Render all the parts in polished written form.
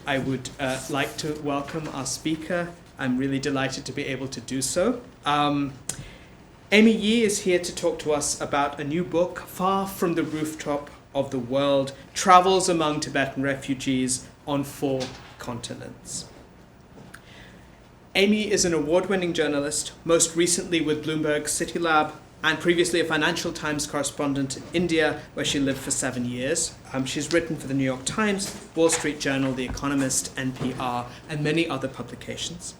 I would like to welcome our speaker. I'm really delighted to be able to do so. Amy Yee is here to talk to us about a new book, Far from the Rooftop of the World, Travels Among Tibetan Refugees on 4 Continents. Amy is an award-winning journalist, most recently with Bloomberg, CityLab, and previously a Financial Times correspondent in India, where she lived for 7 years. She's written for the New York Times, Wall Street Journal, The Economist, NPR, and many other publications.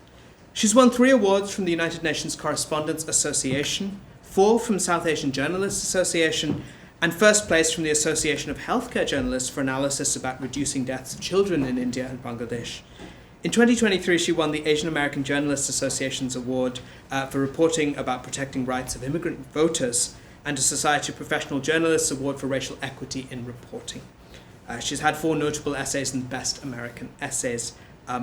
She's won 3 awards from the United Nations Correspondents Association, 4 from South Asian Journalists Association, and first place from the Association of Healthcare Journalists for analysis about reducing deaths of children in India and Bangladesh. In 2023, she won the Asian American Journalists Association's award for reporting about protecting rights of immigrant voters, and a Society of Professional Journalists award for racial equity in reporting. She's had 4 notable essays in the Best American Essays.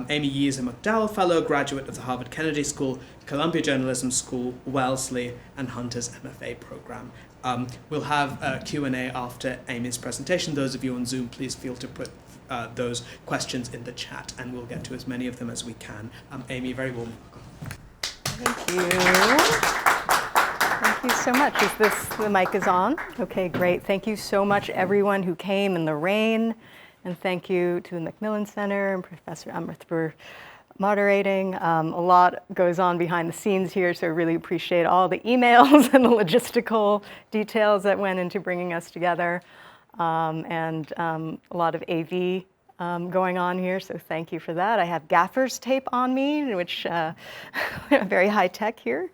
Amy Yee is a McDowell Fellow, graduate of the Harvard Kennedy School, Columbia Journalism School, Wellesley, and Hunter's MFA program. We'll have a Q&A after Amy's presentation. Those of you on Zoom, please feel to put those questions in the chat, and we'll get to as many of them as we can. Amy, very warm welcome. Thank you. Thank you so much. The mic is on? Okay, great. Thank you so much, everyone who came in the rain, and thank you to the Macmillan Center and Professor Amrit for moderating. A lot goes on behind the scenes here, so I really appreciate all the emails and the logistical details that went into bringing us together. And a lot of AV going on here, so thank you for that. I have gaffer's tape on me, which very high tech here.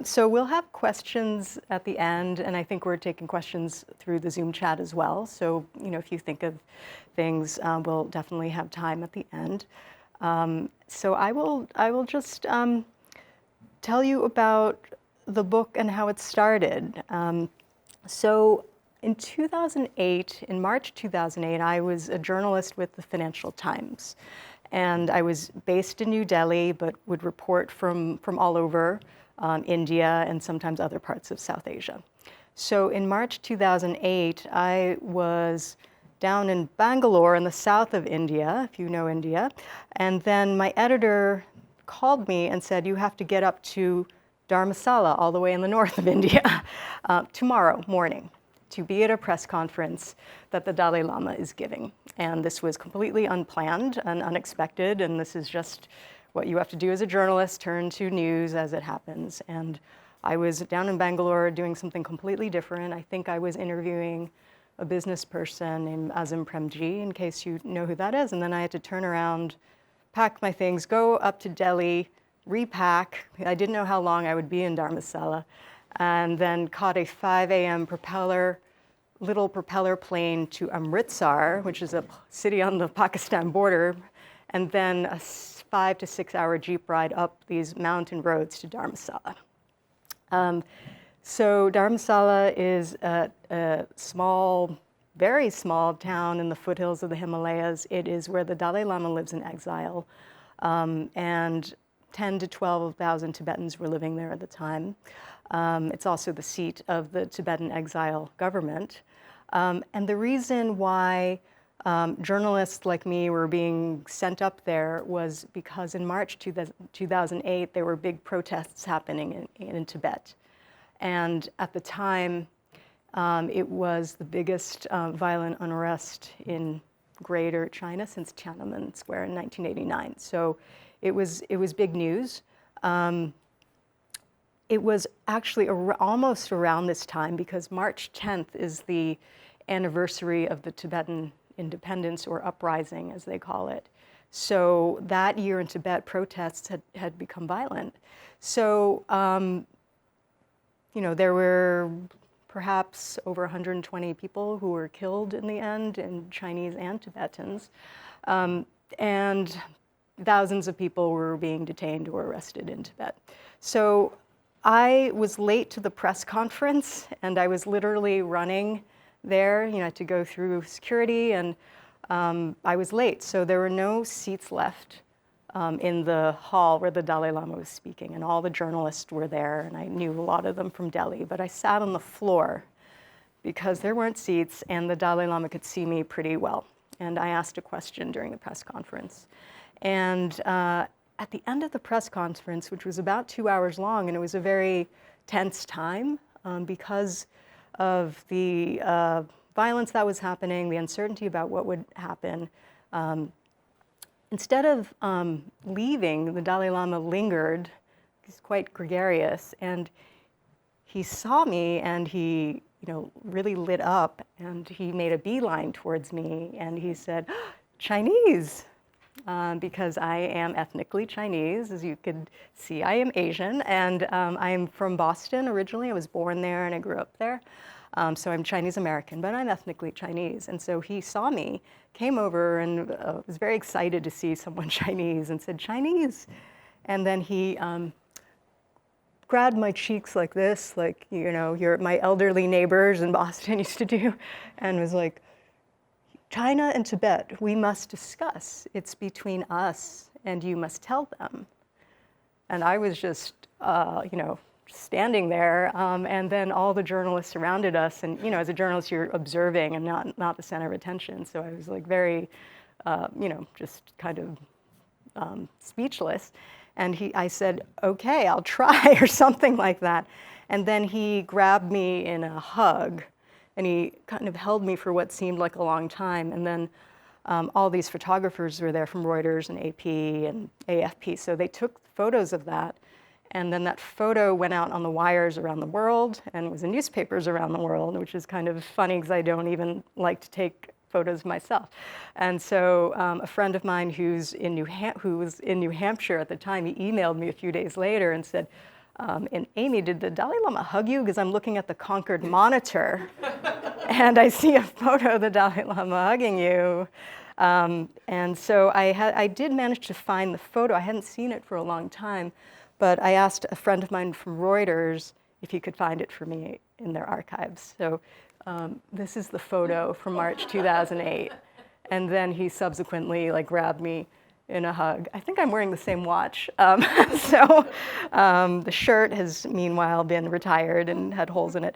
So we'll have questions at the end, and I think we're taking questions through the Zoom chat as well. So if you think of things, we'll definitely have time at the end. So I will just tell you about the book and how it started. So in 2008, in March 2008, I was a journalist with the Financial Times. And I was based in New Delhi, but would report from all over India and sometimes other parts of South Asia. So in March 2008, I was down in Bangalore in the south of India, if you know India. And then my editor called me and said, you have to get up to Dharamsala, all the way in the north of India, tomorrow morning, to be at a press conference that the Dalai Lama is giving. And this was completely unplanned and unexpected, and this is just what you have to do as a journalist, turn to news as it happens. And I was down in Bangalore doing something completely different. I think I was interviewing a business person named Azim Premji, in case you know who that is. And then I had to turn around, pack my things, go up to Delhi, repack. I didn't know how long I would be in Dharamsala, and then caught a 5 a.m. little propeller plane to Amritsar, which is a city on the Pakistan border, and then a 5 to 6 hour Jeep ride up these mountain roads to Dharamsala. So Dharamsala is a small, very small town in the foothills of the Himalayas. It is where the Dalai Lama lives in exile, and 10 to 12,000 Tibetans were living there at the time. It's also the seat of the Tibetan exile government. And the reason why journalists like me were being sent up there was because in March 2008, there were big protests happening in Tibet. And at the time, it was the biggest violent unrest in Greater China since Tiananmen Square in 1989. So it was big news. It was actually almost around this time, because March 10th is the anniversary of the Tibetan independence, or uprising as they call it. So that year in Tibet, protests had become violent. So, there were perhaps over 120 people who were killed in the end, and Chinese and Tibetans. And thousands of people were being detained or arrested in Tibet. So I was late to the press conference, and I was literally running there, to go through security, and I was late. So there were no seats left in the hall where the Dalai Lama was speaking, and all the journalists were there, and I knew a lot of them from Delhi, but I sat on the floor because there weren't seats, and the Dalai Lama could see me pretty well. and I asked a question during the press conference. And at the end of the press conference, which was about 2 hours long, and it was a very tense time because of the violence that was happening, the uncertainty about what would happen. Instead of leaving, the Dalai Lama lingered. He's quite gregarious, and he saw me, and he, really lit up, and he made a beeline towards me, and he said, "Chinese," because I am ethnically Chinese. As you could see, I am Asian, and I'm from Boston originally. I was born there, and I grew up there. So I'm Chinese American, but I'm ethnically Chinese. And so he saw me, came over, and was very excited to see someone Chinese, and said, "Chinese." And then he grabbed my cheeks like this, like, my elderly neighbors in Boston used to do, and was like, "China and Tibet, we must discuss. It's between us, and you must tell them." And I was just, standing there, and then all the journalists surrounded us, and as a journalist, you're observing and not the center of attention. So I was like very, just kind of speechless. And I said, "Okay, I'll try," or something like that. And then he grabbed me in a hug, and he kind of held me for what seemed like a long time. And then all these photographers were there from Reuters and AP and AFP, so they took photos of that. And then that photo went out on the wires around the world and was in newspapers around the world, which is kind of funny because I don't even like to take photos myself. And so a friend of mine who was in New Hampshire at the time, he emailed me a few days later and said, "And Amy, did the Dalai Lama hug you? Because I'm looking at the Concord Monitor, and I see a photo of the Dalai Lama hugging you." And so I did manage to find the photo. I hadn't seen it for a long time, but I asked a friend of mine from Reuters if he could find it for me in their archives. So this is the photo from March 2008. And then he subsequently grabbed me in a hug. I think I'm wearing the same watch. So the shirt has meanwhile been retired and had holes in it.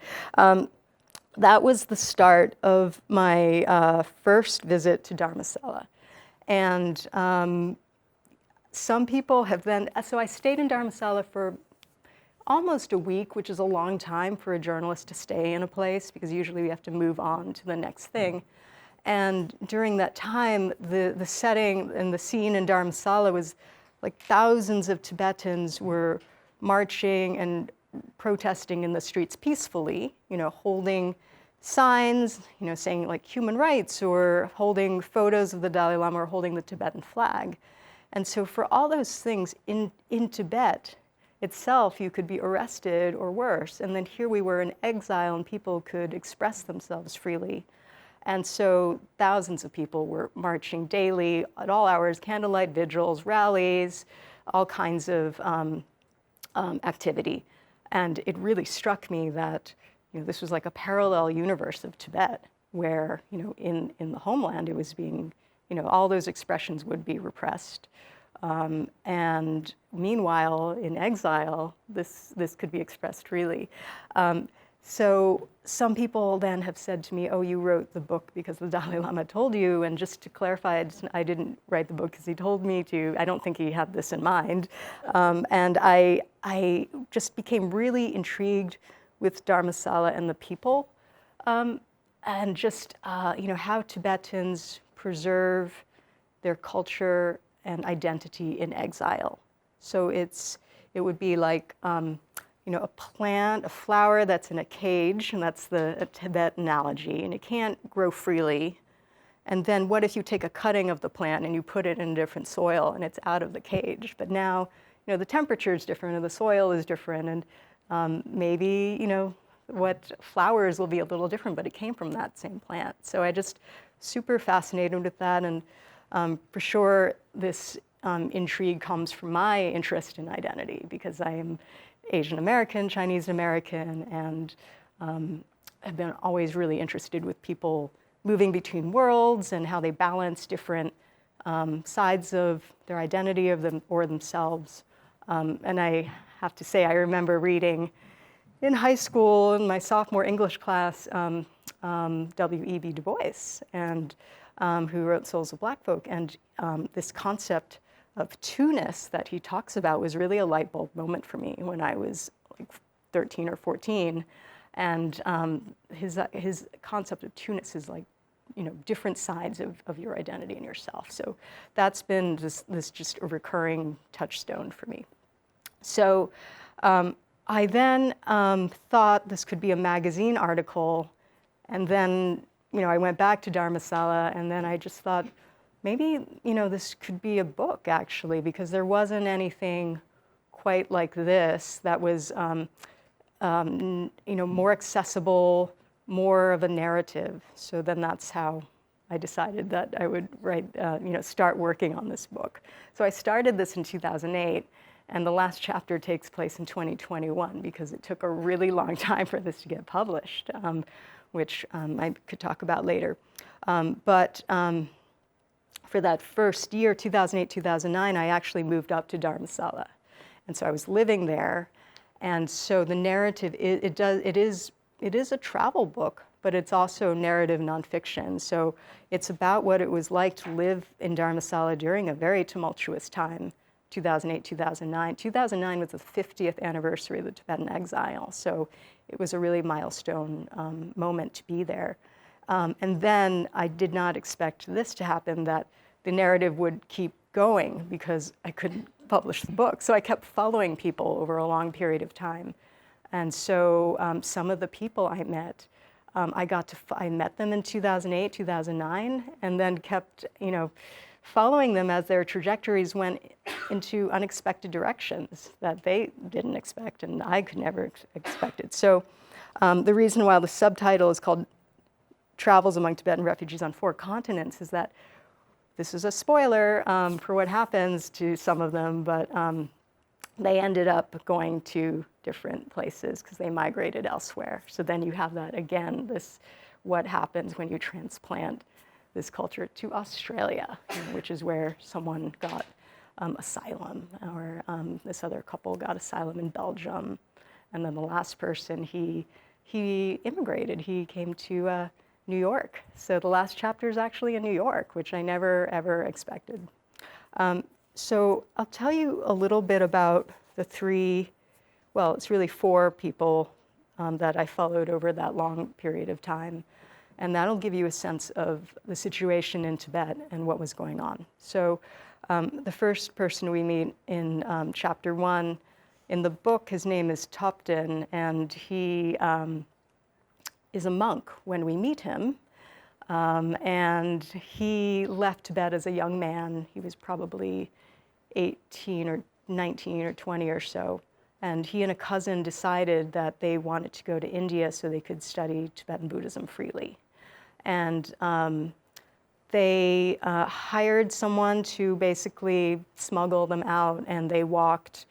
That was the start of my first visit to Dharamsala. And some people have then, so I stayed in Dharamsala for almost a week, which is a long time for a journalist to stay in a place, because usually we have to move on to the next thing. And during that time, the setting and the scene in Dharamsala was like thousands of Tibetans were marching and protesting in the streets peacefully, holding signs, saying like human rights, or holding photos of the Dalai Lama, or holding the Tibetan flag. And so for all those things in Tibet itself, you could be arrested or worse. And then here we were in exile, and people could express themselves freely. And so thousands of people were marching daily at all hours, candlelight vigils, rallies, all kinds of activity. And it really struck me that this was like a parallel universe of Tibet, where in the homeland it was being, all those expressions would be repressed. And meanwhile, in exile, this could be expressed freely. So some people then have said to me, "Oh, you wrote the book because the Dalai Lama told you." And just to clarify, I didn't write the book because he told me to. I don't think he had this in mind. And I just became really intrigued with Dharamsala and the people, and just how Tibetans preserve their culture and identity in exile. So it would be like a plant, a flower that's in a cage, and that's the Tibet analogy, and it can't grow freely. And then what if you take a cutting of the plant and you put it in a different soil and it's out of the cage? But now, the temperature is different and the soil is different, and maybe, what flowers will be a little different, but it came from that same plant. So I just super fascinated with that, and for sure this intrigue comes from my interest in identity, because I am Asian American, Chinese American, and have been always really interested with people moving between worlds and how they balance different sides of their identity of them or themselves. And I have to say, I remember reading in high school in my sophomore English class W.E.B. Du Bois, and who wrote Souls of Black Folk. And this concept of two-ness that he talks about was really a light bulb moment for me when I was like 13 or 14. And his concept of two-ness is like, different sides of your identity and yourself. So that's been this just a recurring touchstone for me. So I then thought this could be a magazine article, and then I went back to Dharamsala, and then I just thought maybe this could be a book actually, because there wasn't anything quite like this that was more accessible, more of a narrative. So then that's how I decided that I would start working on this book. So I started this in 2008, and the last chapter takes place in 2021 because it took a really long time for this to get published, which I could talk about later. But for that first year, 2008, 2009, I actually moved up to Dharamsala. And so I was living there. And so the narrative, it is a travel book, but it's also narrative nonfiction. So it's about what it was like to live in Dharamsala during a very tumultuous time, 2008, 2009. 2009 was the 50th anniversary of the Tibetan exile. So it was a really milestone moment to be there. And then I did not expect this to happen, that the narrative would keep going because I couldn't publish the book. So I kept following people over a long period of time. And so some of the people I met, I met them in 2008, 2009, and then kept, following them as their trajectories went into unexpected directions that they didn't expect and I could never expect it. So the reason why the subtitle is called Travels Among Tibetan Refugees on 4 Continents is that this is a spoiler for what happens to some of them, but they ended up going to different places because they migrated elsewhere. So then you have that again, what happens when you transplant this culture to Australia, which is where someone got asylum, or this other couple got asylum in Belgium. And then the last person, he immigrated. He came to New York. So the last chapter is actually in New York, which I never, ever expected. So I'll tell you a little bit about the 3, well, it's really 4 people that I followed over that long period of time. And that'll give you a sense of the situation in Tibet and what was going on. So the first person we meet in chapter 1, in the book, his name is Topton, and he is a monk when we meet him. And he left Tibet as a young man. He was probably 18 or 19 or 20 or so. And he and a cousin decided that they wanted to go to India so they could study Tibetan Buddhism freely. And they hired someone to basically smuggle them out, and they walked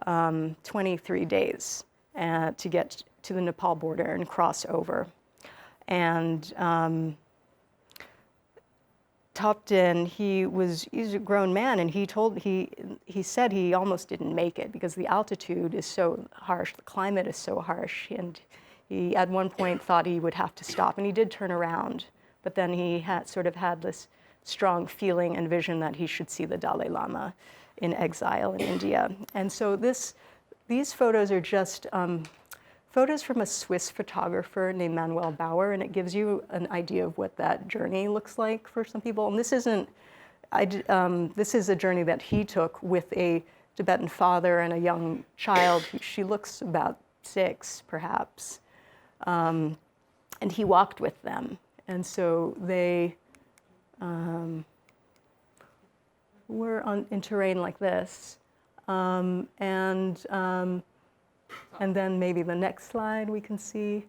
23 days to get to the Nepal border and cross over. And Topton, he's a grown man, and he said he almost didn't make it because the altitude is so harsh, the climate is so harsh, and he at one point thought he would have to stop, and he did turn around, but then he had this strong feeling and vision that he should see the Dalai Lama in exile in India. And so these photos are just photos from a Swiss photographer named Manuel Bauer, and it gives you an idea of what that journey looks like for some people. And this is a journey that he took with a Tibetan father and a young child. She looks about 6, perhaps. And he walked with them. And so they were in terrain like this. And then maybe the next slide we can see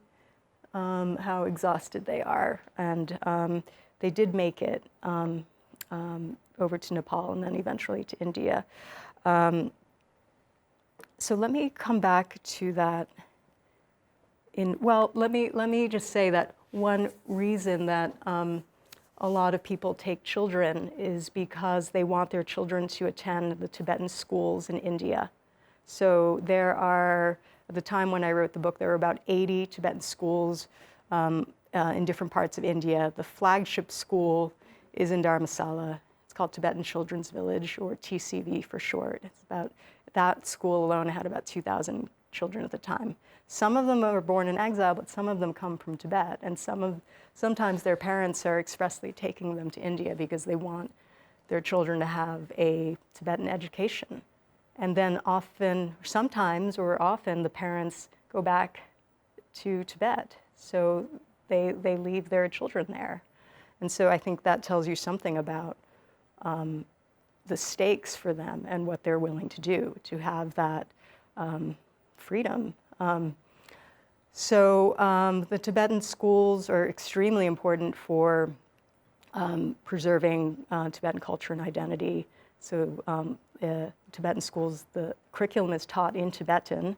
how exhausted they are. And they did make it over to Nepal and then eventually to India. So let me come back to that. Let me just say that one reason that a lot of people take children is because they want their children to attend the Tibetan schools in India. So there are, at the time when I wrote the book, there were about 80 Tibetan schools in different parts of India. The flagship school is in Dharamsala. It's called Tibetan Children's Village, or TCV for short. It's about, that school alone had about 2,000 children at the time. Some of them are born in exile, but some of them come from Tibet, and sometimes their parents are expressly taking them to India because they want their children to have a Tibetan education. And then sometimes or often, the parents go back to Tibet, so they leave their children there. And so I think that tells you something about the stakes for them and what they're willing to do to have that freedom. The Tibetan schools are extremely important for preserving Tibetan culture and identity. So Tibetan schools, the curriculum is taught in Tibetan,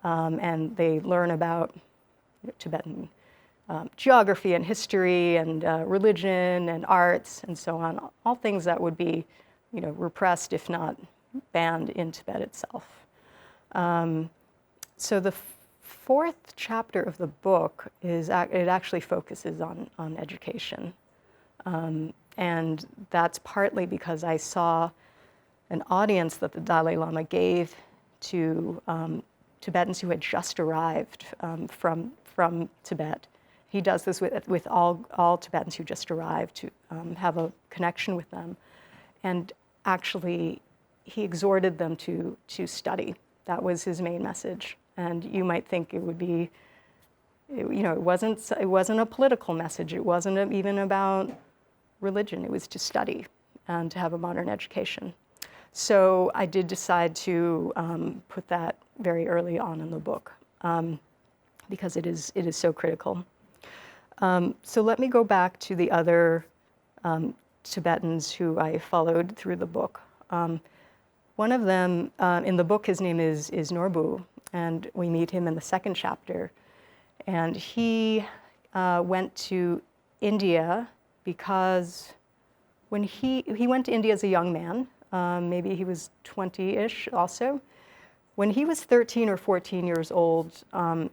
and they learn about Tibetan geography and history and religion and arts and so on, all things that would be, repressed if not banned in Tibet itself. So the fourth chapter of the book it actually focuses on education. And that's partly because I saw an audience that the Dalai Lama gave to Tibetans who had just arrived from Tibet. He does this with all Tibetans who just arrived, to have a connection with them. And actually, he exhorted them to study. That was his main message. And you might think it would be, it wasn't a political message. It wasn't even about religion. It was to study and to have a modern education. So I did decide to put that very early on in the book because it is so critical. So let me go back to the other Tibetans who I followed through the book. One of them, in the book, his name is Norbu, and we meet him in the second chapter. And he went to India because when he went to India as a young man, maybe he was 20-ish also. When he was 13 or 14 years old,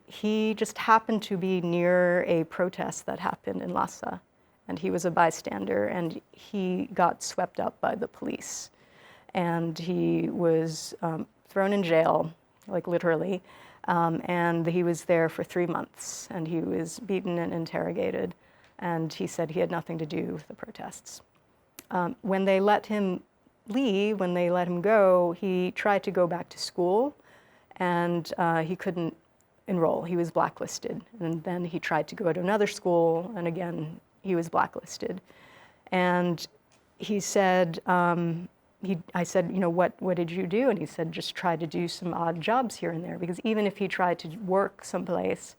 he just happened to be near a protest that happened in Lhasa, and he was a bystander, and he got swept up by the police. And he was thrown in jail, like literally, and he was there for 3 months, and he was beaten and interrogated, and he said he had nothing to do with the protests. When they let him leave, when they let him go, he tried to go back to school, and he couldn't enroll. He was blacklisted. And then he tried to go to another school, and again, he was blacklisted. And he said, I said, what did you do? And he said, just try to do some odd jobs here and there, because even if he tried to work someplace,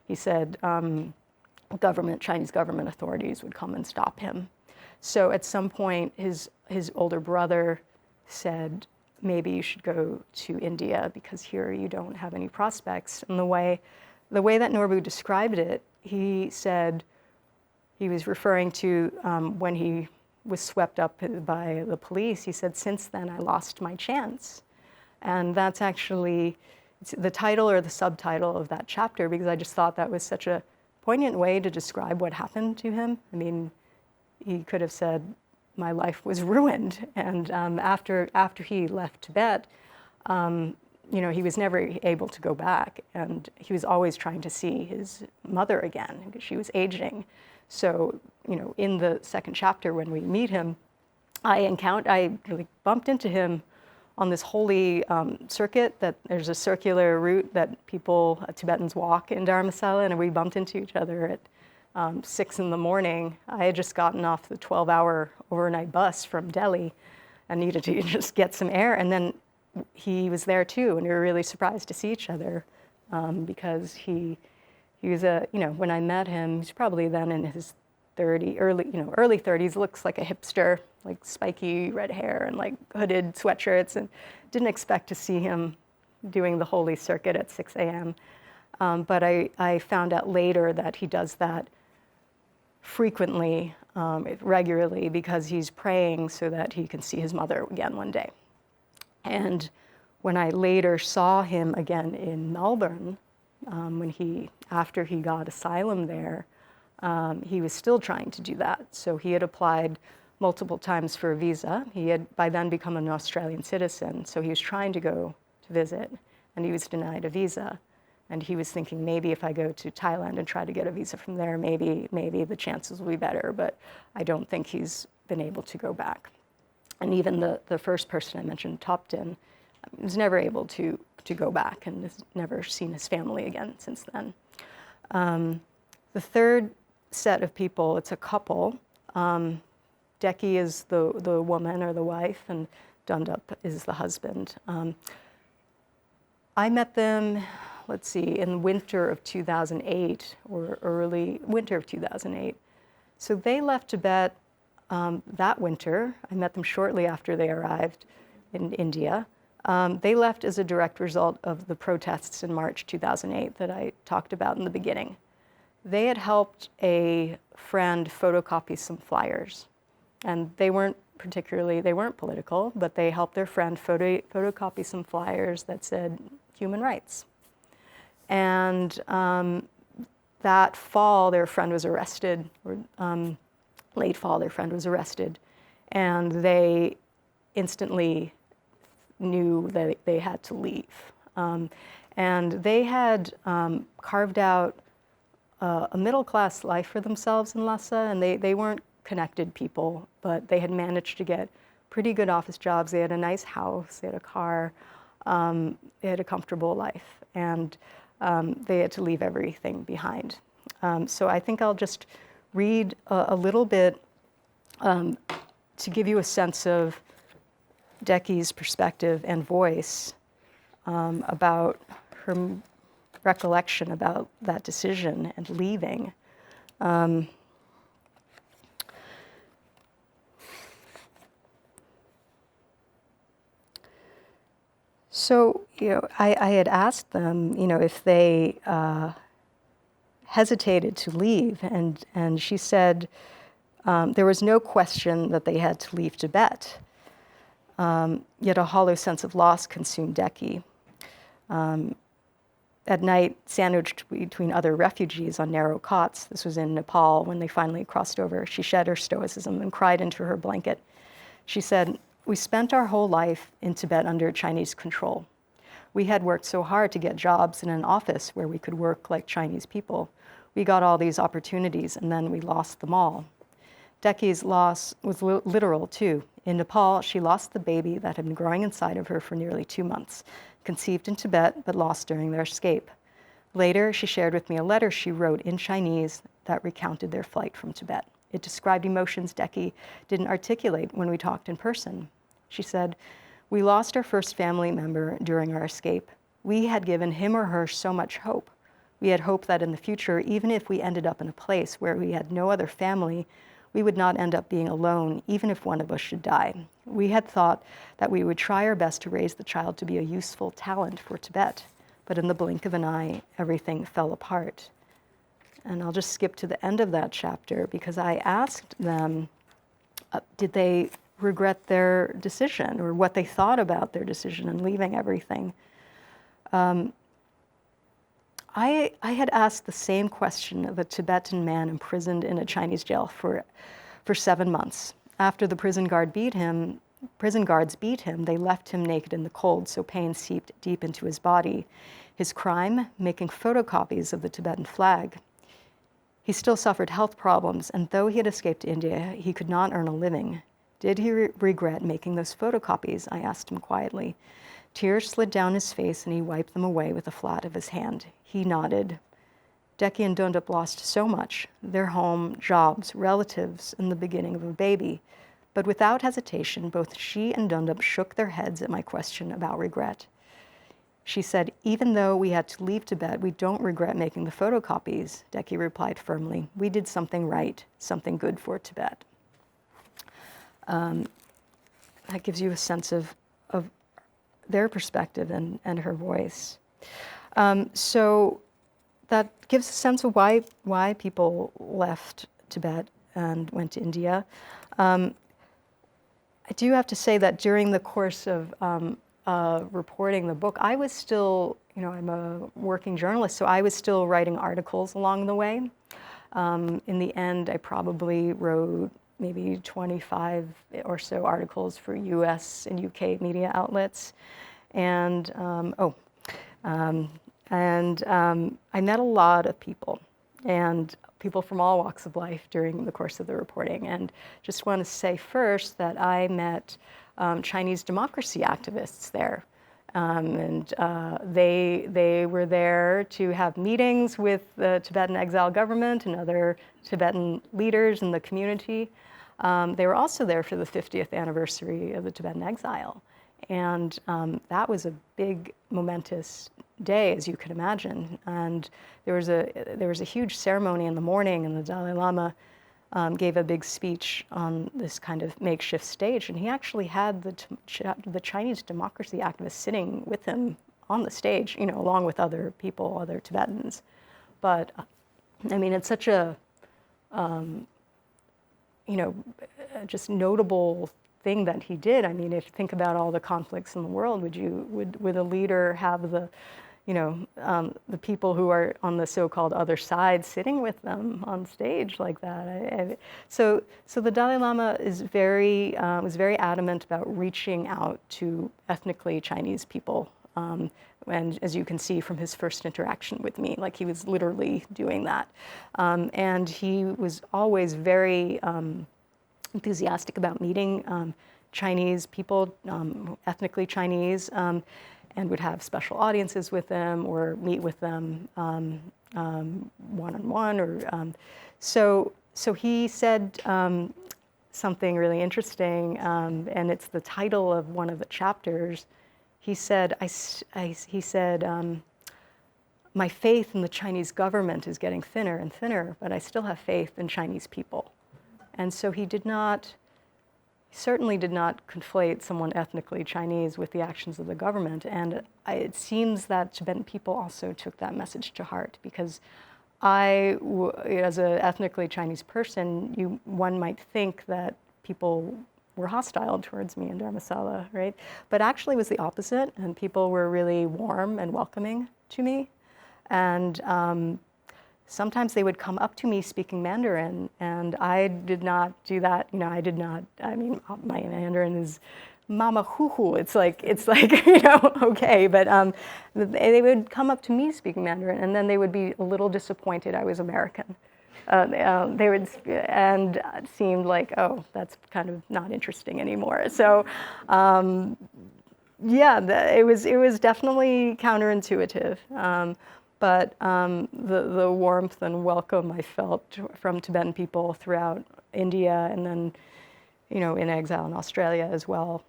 he said, Chinese government authorities would come and stop him. So at some point, his older brother said, maybe you should go to India because here you don't have any prospects. And the way that Norbu described it, he said, he was referring to when he was swept up by the police. He said, since then I lost my chance. And that's actually the title or the subtitle of that chapter, because I just thought that was such a poignant way to describe what happened to him. I mean, he could have said, my life was ruined. And after he left Tibet, he was never able to go back. And he was always trying to see his mother again because she was aging. So, in the second chapter when we meet him, I really bumped into him on this holy circuit, that there's a circular route that Tibetans walk in Dharamsala, and we bumped into each other at 6 in the morning. I had just gotten off the 12-hour overnight bus from Delhi and needed to just get some air. And then he was there too, and we were really surprised to see each other because he was when I met him, he's probably then in his early 30s, looks like a hipster, like spiky red hair and like hooded sweatshirts, and didn't expect to see him doing the holy circuit at 6 a.m. But I found out later that he does that frequently, regularly, because he's praying so that he can see his mother again one day. And when I later saw him again in Melbourne, after he got asylum there, he was still trying to do that. So he had applied multiple times for a visa. He had by then become an Australian citizen, so he was trying to go to visit, and he was denied a visa. And he was thinking, maybe if I go to Thailand and try to get a visa from there, maybe the chances will be better, but I don't think he's been able to go back. And even the first person I mentioned, Topton, was never able to go back and has never seen his family again since then. The third set of people, it's a couple. Deki is the woman or the wife, and Dundup is the husband. I met them, let's see, in winter of 2008 or early winter of 2008. So they left Tibet that winter. I met them shortly after they arrived in India. They left as a direct result of the protests in March 2008 that I talked about in the beginning. They had helped a friend photocopy some flyers. And they weren't political, but they helped their friend photocopy some flyers that said human rights. And that fall, their friend was arrested, or late fall, their friend was arrested. And they instantly knew that they had to leave. And they had carved out a middle-class life for themselves in Lhasa, and they weren't connected people, but they had managed to get pretty good office jobs. They had a nice house, they had a car, they had a comfortable life, and they had to leave everything behind. So I think I'll just read a little bit to give you a sense of Deki's perspective and voice about her recollection about that decision and leaving. So, I had asked them, if they hesitated to leave, and she said there was no question that they had to leave Tibet, yet a hollow sense of loss consumed Deki. At night, sandwiched between other refugees on narrow cots, this was in Nepal when they finally crossed over, she shed her stoicism and cried into her blanket. She said, "We spent our whole life in Tibet under Chinese control. We had worked so hard to get jobs in an office where we could work like Chinese people. We got all these opportunities, and then we lost them all." Deki's loss was literal, too. In Nepal, she lost the baby that had been growing inside of her for nearly 2 months, conceived in Tibet, but lost during their escape. Later, she shared with me a letter she wrote in Chinese that recounted their flight from Tibet. It described emotions Deki didn't articulate when we talked in person. She said, "We lost our first family member during our escape. We had given him or her so much hope. We had hoped that in the future, even if we ended up in a place where we had no other family, we would not end up being alone, even if one of us should die. We had thought that we would try our best to raise the child to be a useful talent for Tibet. But in the blink of an eye, everything fell apart." And I'll just skip to the end of that chapter because I asked them, did they regret their decision or what they thought about their decision in leaving everything. I had asked the same question of a Tibetan man imprisoned in a Chinese jail for 7 months. After the prison guards beat him, they left him naked in the cold, so pain seeped deep into his body. His crime, making photocopies of the Tibetan flag. He still suffered health problems, and though he had escaped to India, he could not earn a living. Did he regret making those photocopies? I asked him quietly. Tears slid down his face, and he wiped them away with the flat of his hand. He nodded. Deki and Dundup lost so much, their home, jobs, relatives, and the beginning of a baby. But without hesitation, both she and Dundup shook their heads at my question about regret. She said, "Even though we had to leave Tibet, we don't regret making the photocopies," Deki replied firmly. "We did something right, something good for Tibet." That gives you a sense of their perspective and her voice. So that gives a sense of why people left Tibet and went to India. I do have to say that during the course of reporting the book, I was still, I'm a working journalist, so I was still writing articles along the way. In the end, I probably wrote maybe 25 or so articles for US and UK media outlets. And, I met a lot of people, and people from all walks of life during the course of the reporting. And just want to say first that I met Chinese democracy activists there. They were there to have meetings with the Tibetan exile government and other Tibetan leaders in the community. They were also there for the 50th anniversary of the Tibetan exile. And that was a big, momentous day, as you can imagine. And there was a huge ceremony in the morning, and the Dalai Lama gave a big speech on this kind of makeshift stage. And he actually had the Chinese democracy activists sitting with him on the stage, along with other people, other Tibetans. But I mean, it's such a, just notable thing that he did. I mean, if you think about all the conflicts in the world, would a leader have the people who are on the so-called other side sitting with them on stage like that? So the Dalai Lama was very adamant about reaching out to ethnically Chinese people. And as you can see from his first interaction with me, like he was literally doing that. And he was always very enthusiastic about meeting Chinese people, ethnically Chinese, and would have special audiences with them or meet with them one-on-one. So he said something really interesting, and it's the title of one of the chapters. He said, my faith in the Chinese government is getting thinner and thinner, but I still have faith in Chinese people. And so he certainly did not conflate someone ethnically Chinese with the actions of the government. And it seems that Tibetan people also took that message to heart, because as an ethnically Chinese person, one might think that people were hostile towards me in Dharamsala, right? But actually it was the opposite, and people were really warm and welcoming to me. And sometimes they would come up to me speaking Mandarin, and I did not do that. I mean, my Mandarin is mama hoo-hoo. It's like, okay. But they would come up to me speaking Mandarin, and then they would be a little disappointed I was American. They would, and it seemed like, oh, that's kind of not interesting anymore. So, it was definitely counterintuitive. But the warmth and welcome I felt from Tibetan people throughout India, and then, in exile in Australia as well,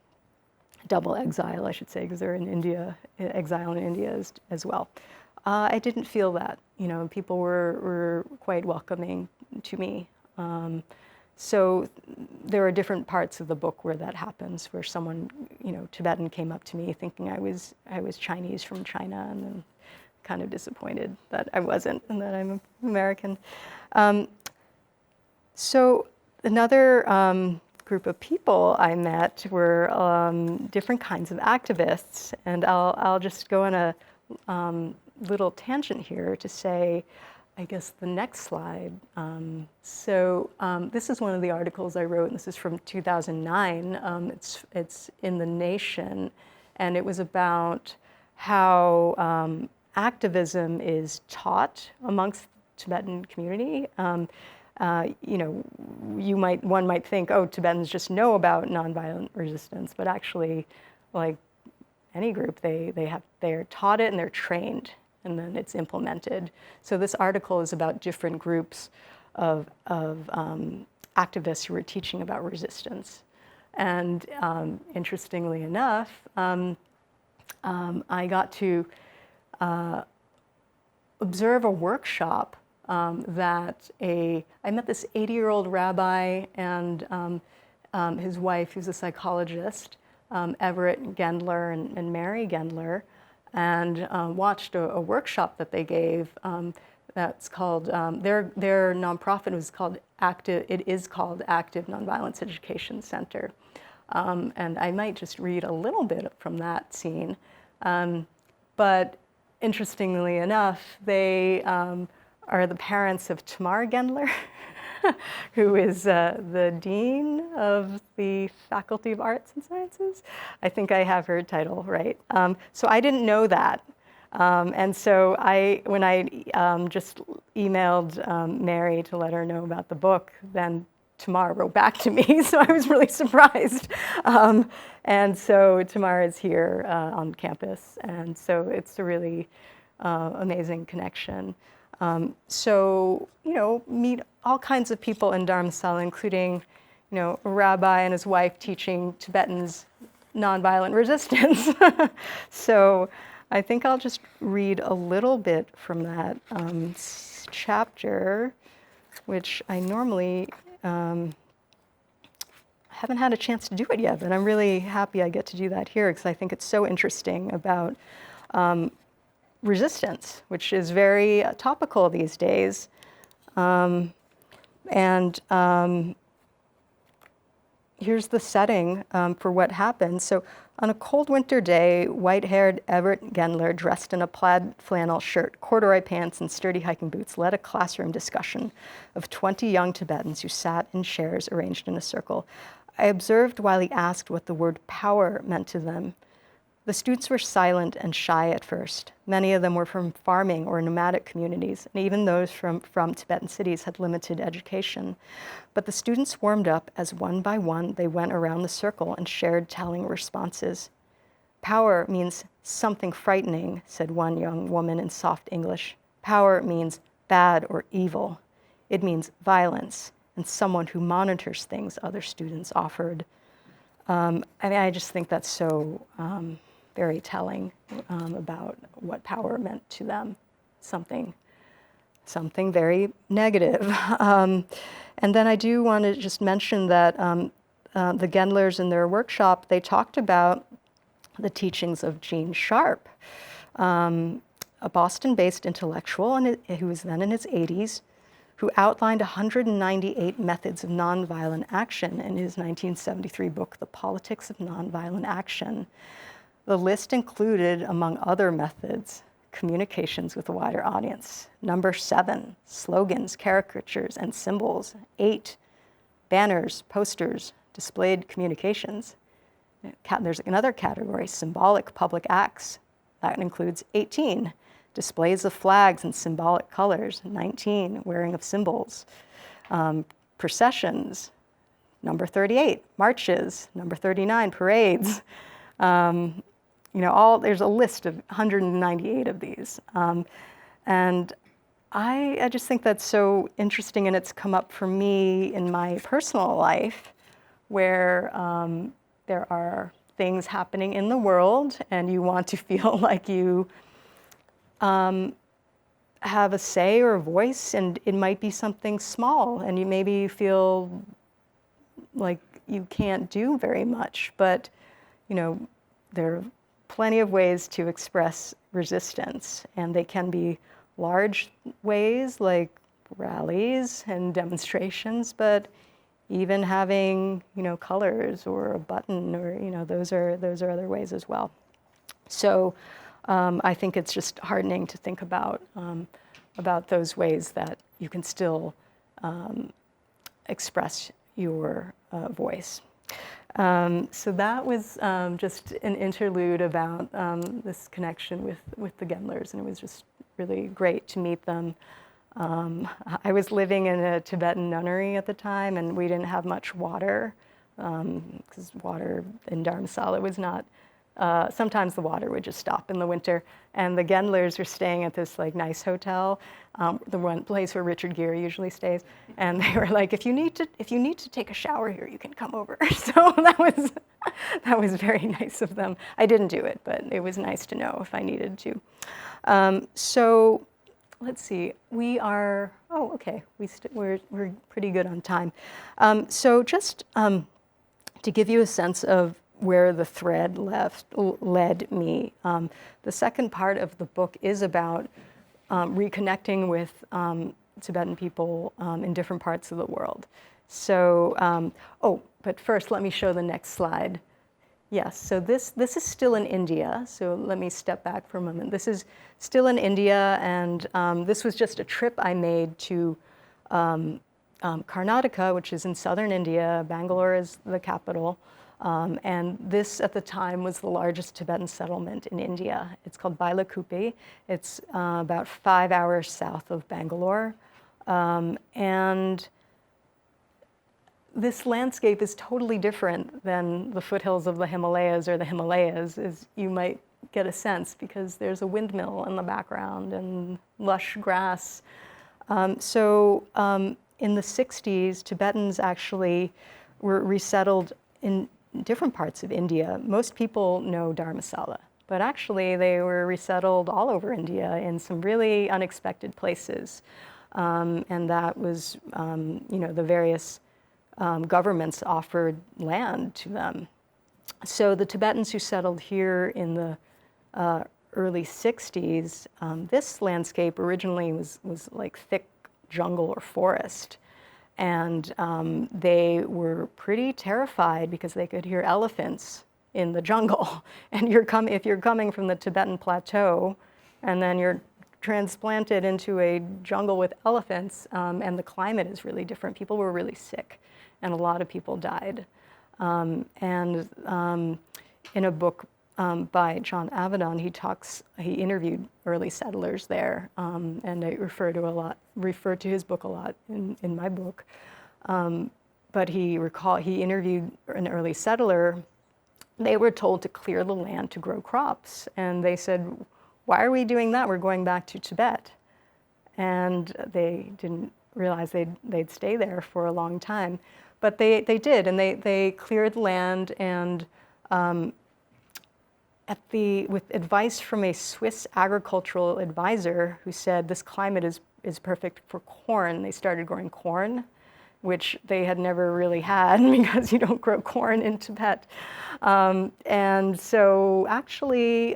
double exile, I should say, because they're in India, exile in India as well. I didn't feel that. People were quite welcoming to me. So there are different parts of the book where that happens, where someone, Tibetan came up to me thinking I was Chinese from China, and then kind of disappointed that I wasn't, and that I'm American. So another group of people I met were different kinds of activists, and I'll just go on a little tangent here to say, I guess the next slide. This is one of the articles I wrote, and this is from 2009. It's in The Nation, and it was about how activism is taught amongst the Tibetan community. One might think, oh, Tibetans just know about nonviolent resistance, but actually, like any group, they're taught it and they're trained, and then it's implemented. So this article is about different groups of activists who are teaching about resistance. And interestingly enough, I got to observe a workshop that I met this 80-year-old rabbi and his wife, who's a psychologist, Everett Gendler and Mary Gendler, and watched a workshop that they gave that's called, their nonprofit was called Active Nonviolence Education Center. And I might just read a little bit from that scene. But interestingly enough, they are the parents of Tamar Gendler, who is the dean of the Faculty of Arts and Sciences. I think I have her title right. So I didn't know that. And so when I just emailed Mary to let her know about the book, then Tamar wrote back to me, so I was really surprised. And so Tamar is here on campus, and so it's a really amazing connection. So, meet all kinds of people in Dharamsala, including, a rabbi and his wife teaching Tibetans nonviolent resistance. So I think I'll just read a little bit from that chapter, which I normally haven't had a chance to do it yet, but I'm really happy I get to do that here because I think it's so interesting about resistance, which is very topical these days. Here's the setting for what happened. So on a cold winter day, white-haired Everett Gendler, dressed in a plaid flannel shirt, corduroy pants, and sturdy hiking boots, led a classroom discussion of 20 young Tibetans who sat in chairs arranged in a circle. I observed while he asked what the word power meant to them. The students were silent and shy at first. Many of them were from farming or nomadic communities, and even those from Tibetan cities had limited education. But the students warmed up as one by one they went around the circle and shared telling responses. Power means something frightening, said one young woman in soft English. Power means bad or evil. It means violence and someone who monitors things, other students offered. I just think that's so very telling about what power meant to them, something very negative. And then I do want to just mention that the Gendlers in their workshop, they talked about the teachings of Gene Sharp, a Boston-based intellectual who was then in his 80s, who outlined 198 methods of nonviolent action in his 1973 book, The Politics of Nonviolent Action. The list included, among other methods, communications with a wider audience. Number 7, slogans, caricatures, and symbols. 8, banners, posters, displayed communications. There's another category, symbolic public acts. That includes 18, displays of flags and symbolic colors. 19, wearing of symbols. Processions. Number 38, marches. Number 39, parades. There's a list of 198 of these. And I just think that's so interesting, and it's come up for me in my personal life where there are things happening in the world and you want to feel like you have a say or a voice, and it might be something small, and you feel like you can't do very much, but there are plenty of ways to express resistance, and they can be large ways like rallies and demonstrations, but even having colors or a button or those are other ways as well. So I think it's just heartening to think about those ways that you can still express your voice. So that was just an interlude about this connection with the Gendlers, and it was just really great to meet them. I was living in a Tibetan nunnery at the time, and we didn't have much water, because water in Dharamsala was not, sometimes the water would just stop in the winter, and the Gendlers were staying at this nice hotel, the one place where Richard Gere usually stays, and they were like, if you need to take a shower here, you can come over. So that was very nice of them. I didn't do it, but it was nice to know if I needed to. So let's see, we're pretty good on time. So just to give you a sense of where the thread led me, the second part of the book is about reconnecting with Tibetan people in different parts of the world. So, but first let me show the next slide. Yes, so this is still in India. So let me step back for a moment. This is still in India, and this was just a trip I made to Karnataka, which is in southern India. Bangalore is the capital. And this, at the time, was the largest Tibetan settlement in India. It's called Bailakupi. It's about 5 hours south of Bangalore. And this landscape is totally different than the foothills of the Himalayas or the Himalayas, as you might get a sense, because there's a windmill in the background and lush grass. In the 60s, Tibetans actually were resettled in different parts of India. Most people know Dharamsala, but actually they were resettled all over India in some really unexpected places. And that was, the various governments offered land to them. So the Tibetans who settled here in the early 60s, this landscape originally was like thick jungle or forest. And they were pretty terrified because they could hear elephants in the jungle. And if you're coming from the Tibetan plateau, and then you're transplanted into a jungle with elephants, and the climate is really different. People were really sick, and a lot of people died. In a book by John Avedon, he interviewed early settlers there, and I refer to his book a lot in my book. But he interviewed an early settler. They were told to clear the land to grow crops, and they said, "Why are we doing that? We're going back to Tibet." And they didn't realize they'd stay there for a long time, but they did, and they cleared the land, and with advice from a Swiss agricultural advisor who said this climate is perfect for corn, they started growing corn, which they had never really had because you don't grow corn in Tibet. And so actually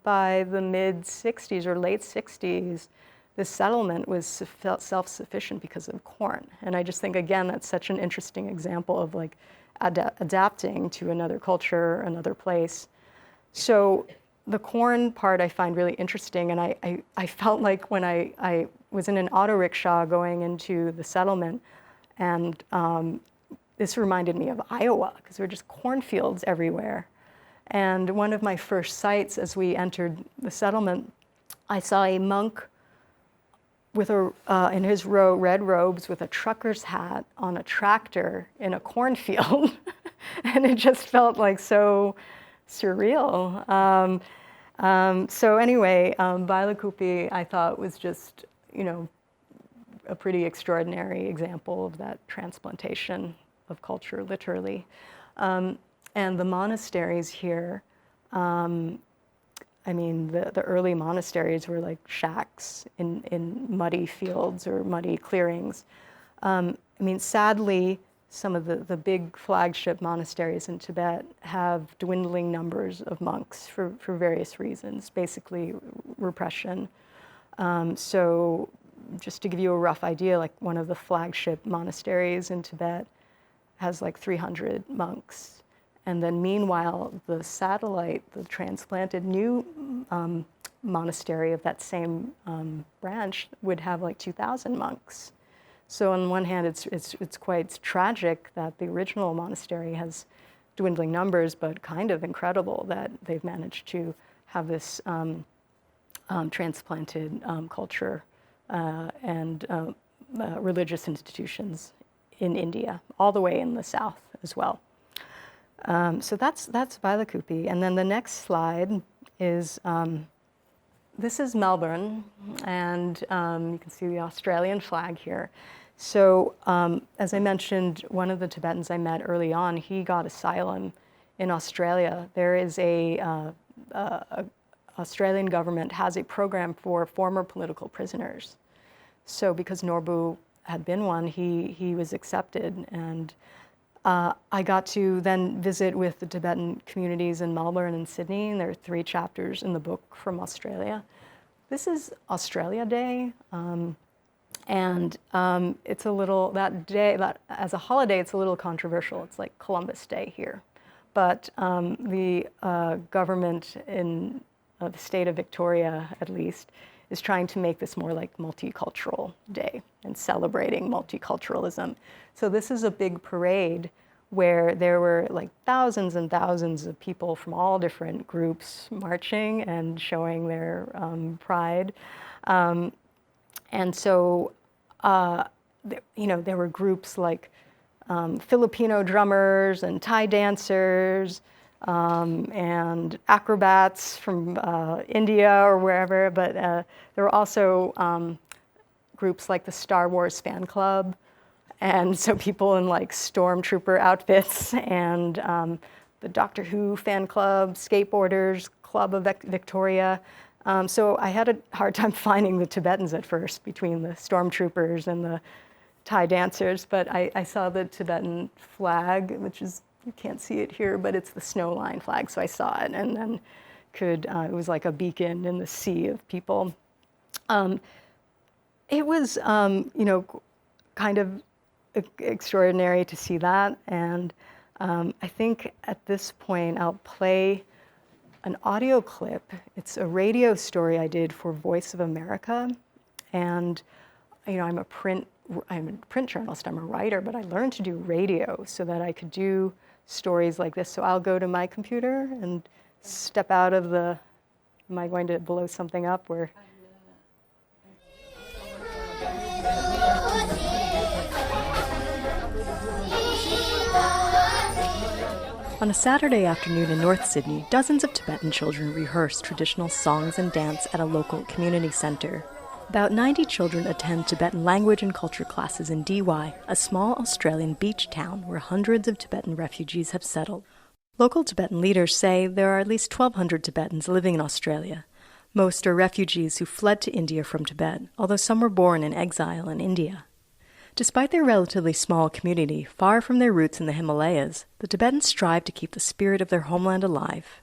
by the mid-60s or late 60s, this settlement was self-sufficient because of corn. And I just think, again, that's such an interesting example of like adapting to another culture, another place. So the corn part I find really interesting, and I felt like when I was in an auto rickshaw going into the settlement, and this reminded me of Iowa, because there were just cornfields everywhere. And one of my first sights as we entered the settlement, I saw a monk with in his red robes with a trucker's hat on a tractor in a cornfield. And it just felt like so surreal. So anyway, Bailakupi I thought was just, a pretty extraordinary example of that transplantation of culture, literally. And the monasteries here, the early monasteries were like shacks in muddy fields or muddy clearings. Sadly, some of the big flagship monasteries in Tibet have dwindling numbers of monks for various reasons, basically repression. So just to give you a rough idea, like one of the flagship monasteries in Tibet has like 300 monks. And then meanwhile, the satellite, the transplanted new monastery of that same branch would have like 2,000 monks. So on one hand, it's quite tragic that the original monastery has dwindling numbers, but kind of incredible that they've managed to have this transplanted culture and religious institutions in India, all the way in the south as well. So that's Bailakupi. And then the next slide is, this is Melbourne, and you can see the Australian flag here. So as I mentioned, one of the Tibetans I met early on, he got asylum in Australia. There is Australian government has a program for former political prisoners. So because Norbu had been one, he was accepted, and I got to then visit with the Tibetan communities in Melbourne and Sydney, and there are 3 chapters in the book from Australia. This is Australia Day, and it's a little, that day, as a holiday, it's a little controversial. It's like Columbus Day here. but the government in the state of Victoria, at least, is trying to make this more like multicultural day and celebrating multiculturalism. So this is a big parade where there were like thousands and thousands of people from all different groups marching and showing their pride. And so, there were groups like Filipino drummers and Thai dancers and acrobats from India or wherever, but there were also groups like the Star Wars fan club, and so people in like stormtrooper outfits, and the Doctor Who fan club, skateboarders, Club of Victoria. So I had a hard time finding the Tibetans at first between the stormtroopers and the Thai dancers, but I saw the Tibetan flag, which is, you can't see it here, but it's the snow line flag, so I saw it, and then it was like a beacon in the sea of people. It was, kind of extraordinary to see that, and I think at this point I'll play an audio clip. It's a radio story I did for Voice of America, and I'm a print journalist, I'm a writer, but I learned to do radio so that I could do stories like this. So I'll go to my computer and step out of the, am I going to blow something up or? On a Saturday afternoon in North Sydney, dozens of Tibetan children rehearse traditional songs and dance at a local community centre. About 90 children attend Tibetan language and culture classes in Dee Why, a small Australian beach town where hundreds of Tibetan refugees have settled. Local Tibetan leaders say there are at least 1,200 Tibetans living in Australia. Most are refugees who fled to India from Tibet, although some were born in exile in India. Despite their relatively small community, far from their roots in the Himalayas, the Tibetans strive to keep the spirit of their homeland alive.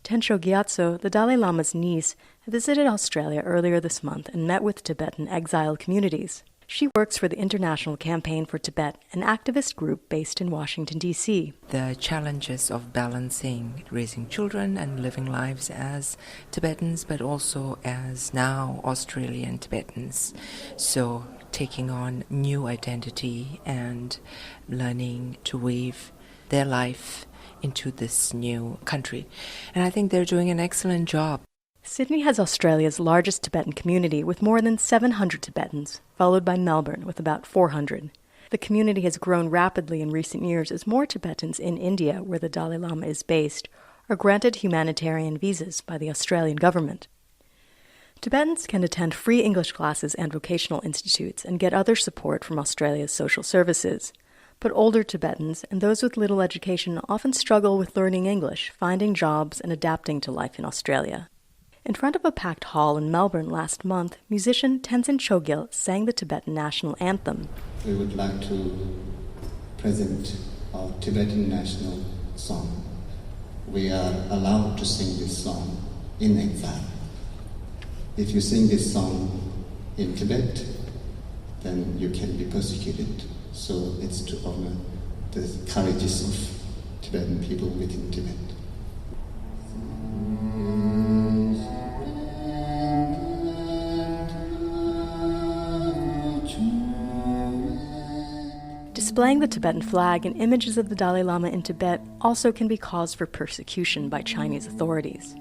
Tensho Gyatso, the Dalai Lama's niece, visited Australia earlier this month and met with Tibetan exile communities. She works for the International Campaign for Tibet, an activist group based in Washington, D.C. The challenges of balancing raising children and living lives as Tibetans, but also as now Australian Tibetans. So taking on new identity and learning to weave their life into this new country. And I think they're doing an excellent job. Sydney has Australia's largest Tibetan community with more than 700 Tibetans, followed by Melbourne with about 400. The community has grown rapidly in recent years as more Tibetans in India, where the Dalai Lama is based, are granted humanitarian visas by the Australian government. Tibetans can attend free English classes and vocational institutes and get other support from Australia's social services. But older Tibetans and those with little education often struggle with learning English, finding jobs, and adapting to life in Australia. In front of a packed hall in Melbourne last month, musician Tenzin Chogyal sang the Tibetan national anthem. We would like to present our Tibetan national song. We are allowed to sing this song in exile. If you sing this song in Tibet, then you can be persecuted. So it's to honor the courages of Tibetan people within Tibet. Displaying the Tibetan flag and images of the Dalai Lama in Tibet also can be cause for persecution by Chinese authorities.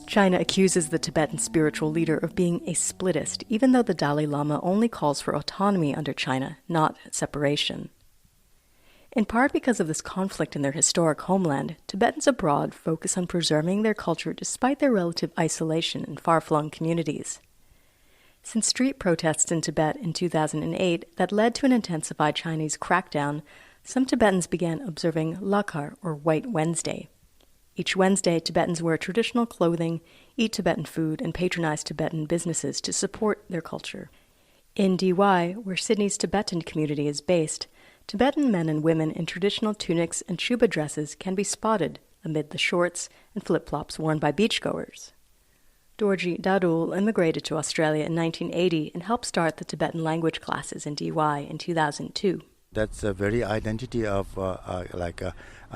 China accuses the Tibetan spiritual leader of being a splittist, even though the Dalai Lama only calls for autonomy under China, not separation. In part because of this conflict in their historic homeland, Tibetans abroad focus on preserving their culture despite their relative isolation in far-flung communities. Since street protests in Tibet in 2008 that led to an intensified Chinese crackdown, some Tibetans began observing Lakar, or White Wednesday. Each Wednesday, Tibetans wear traditional clothing, eat Tibetan food, and patronize Tibetan businesses to support their culture. In Dee Why, where Sydney's Tibetan community is based, Tibetan men and women in traditional tunics and chuba dresses can be spotted amid the shorts and flip-flops worn by beachgoers. Dorji Dadul immigrated to Australia in 1980 and helped start the Tibetan language classes in Dee Why in 2002. That's the very identity of a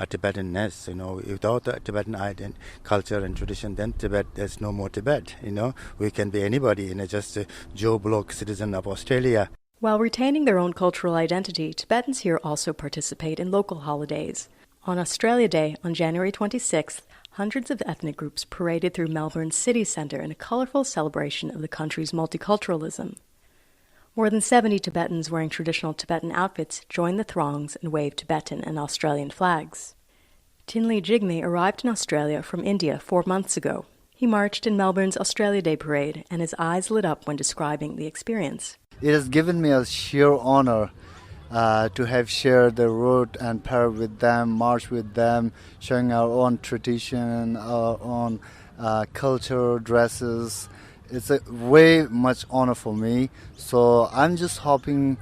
Tibetanness. Without the Tibetan culture and tradition, then Tibet, there's no more Tibet. We can be anybody, just a Joe Bloke citizen of Australia. While retaining their own cultural identity, Tibetans here also participate in local holidays. On Australia Day, on January 26th, hundreds of ethnic groups paraded through Melbourne's city centre in a colourful celebration of the country's multiculturalism. More than 70 Tibetans wearing traditional Tibetan outfits joined the throngs and waved Tibetan and Australian flags. Tinley Jigme arrived in Australia from India 4 months ago. He marched in Melbourne's Australia Day parade, and his eyes lit up when describing the experience. It has given me a sheer honor to have shared the route and parade with them, march with them, showing our own tradition, our own culture, dresses. It's a way much honor for me. So I'm just hoping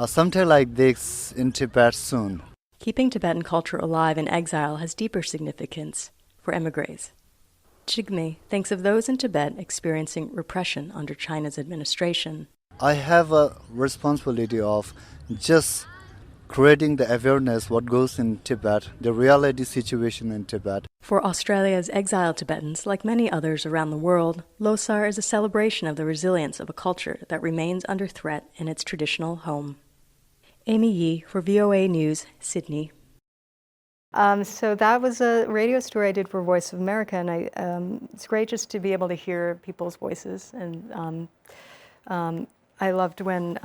sometime like this in Tibet soon. Keeping Tibetan culture alive in exile has deeper significance for emigres. Jigme thinks of those in Tibet experiencing repression under China's administration. I have a responsibility of just creating the awareness what goes in Tibet, the reality situation in Tibet. For Australia's exiled Tibetans, like many others around the world, Losar is a celebration of the resilience of a culture that remains under threat in its traditional home. Amy Yee for VOA News, Sydney. So that was a radio story I did for Voice of America, and it's great just to be able to hear people's voices. And I loved when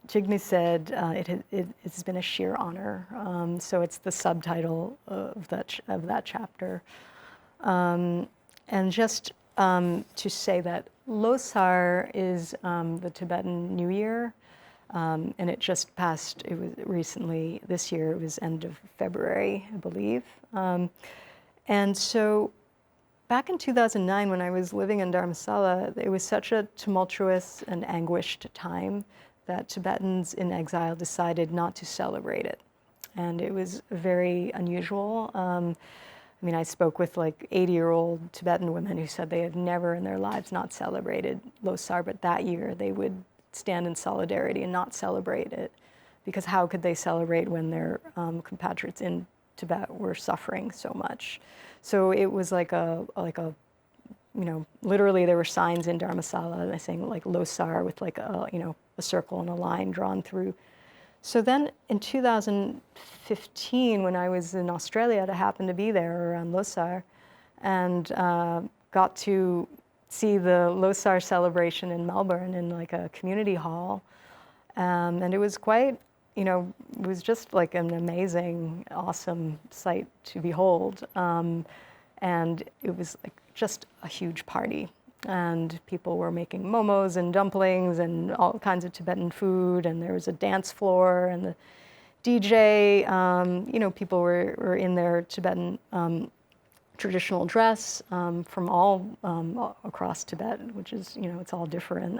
Jigme said it's been a sheer honor. So it's the subtitle of that chapter. And just to say that Losar is the Tibetan New Year. And it just passed, it was recently, this year, it was end of February, I believe. And so back in 2009, when I was living in Dharamsala, it was such a tumultuous and anguished time that Tibetans in exile decided not to celebrate it. And it was very unusual. I spoke with like 80-year-old Tibetan women who said they had never in their lives not celebrated Losar, but that year they would stand in solidarity and not celebrate it, because how could they celebrate when their compatriots in Tibet were suffering so much? So it was literally there were signs in Dharamsala saying like Losar with like a circle and a line drawn through. So then in 2015, when I was in Australia, I happened to be there around Losar and got to see the Losar celebration in Melbourne in like a community hall. And it was quite, it was just like an amazing, awesome sight to behold. And it was like just a huge party. And people were making momos and dumplings and all kinds of Tibetan food. And there was a dance floor and the DJ, people were in their Tibetan traditional dress from all across Tibet, which is, it's all different.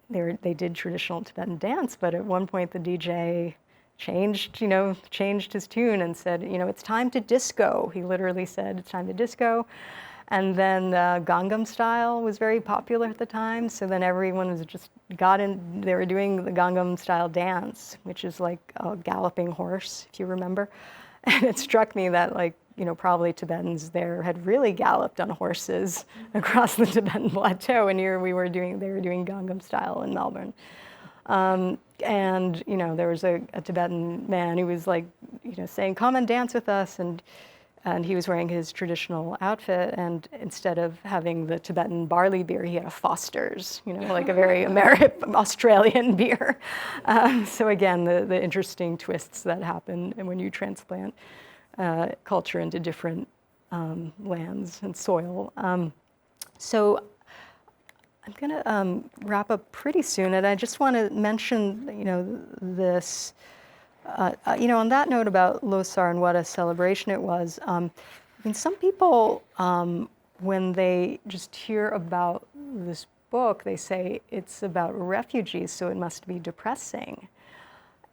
They did traditional Tibetan dance, but at one point the DJ changed his tune and said, it's time to disco. He literally said, it's time to disco. And then Gangnam style was very popular at the time. So then everyone was they were doing the Gangnam style dance, which is like a galloping horse, if you remember. And it struck me that probably Tibetans there had really galloped on horses across the Tibetan plateau. And here they were doing Gangnam style in Melbourne. And there was a Tibetan man who was saying, come and dance with us. And he was wearing his traditional outfit. And instead of having the Tibetan barley beer, he had a Foster's, like a very American, Australian beer. So again, the interesting twists that happen when you transplant culture into different lands and soil. So I'm going to wrap up pretty soon, and I just want to mention, this. On that note about Losar and what a celebration it was, some people, when they just hear about this book, they say it's about refugees, so it must be depressing.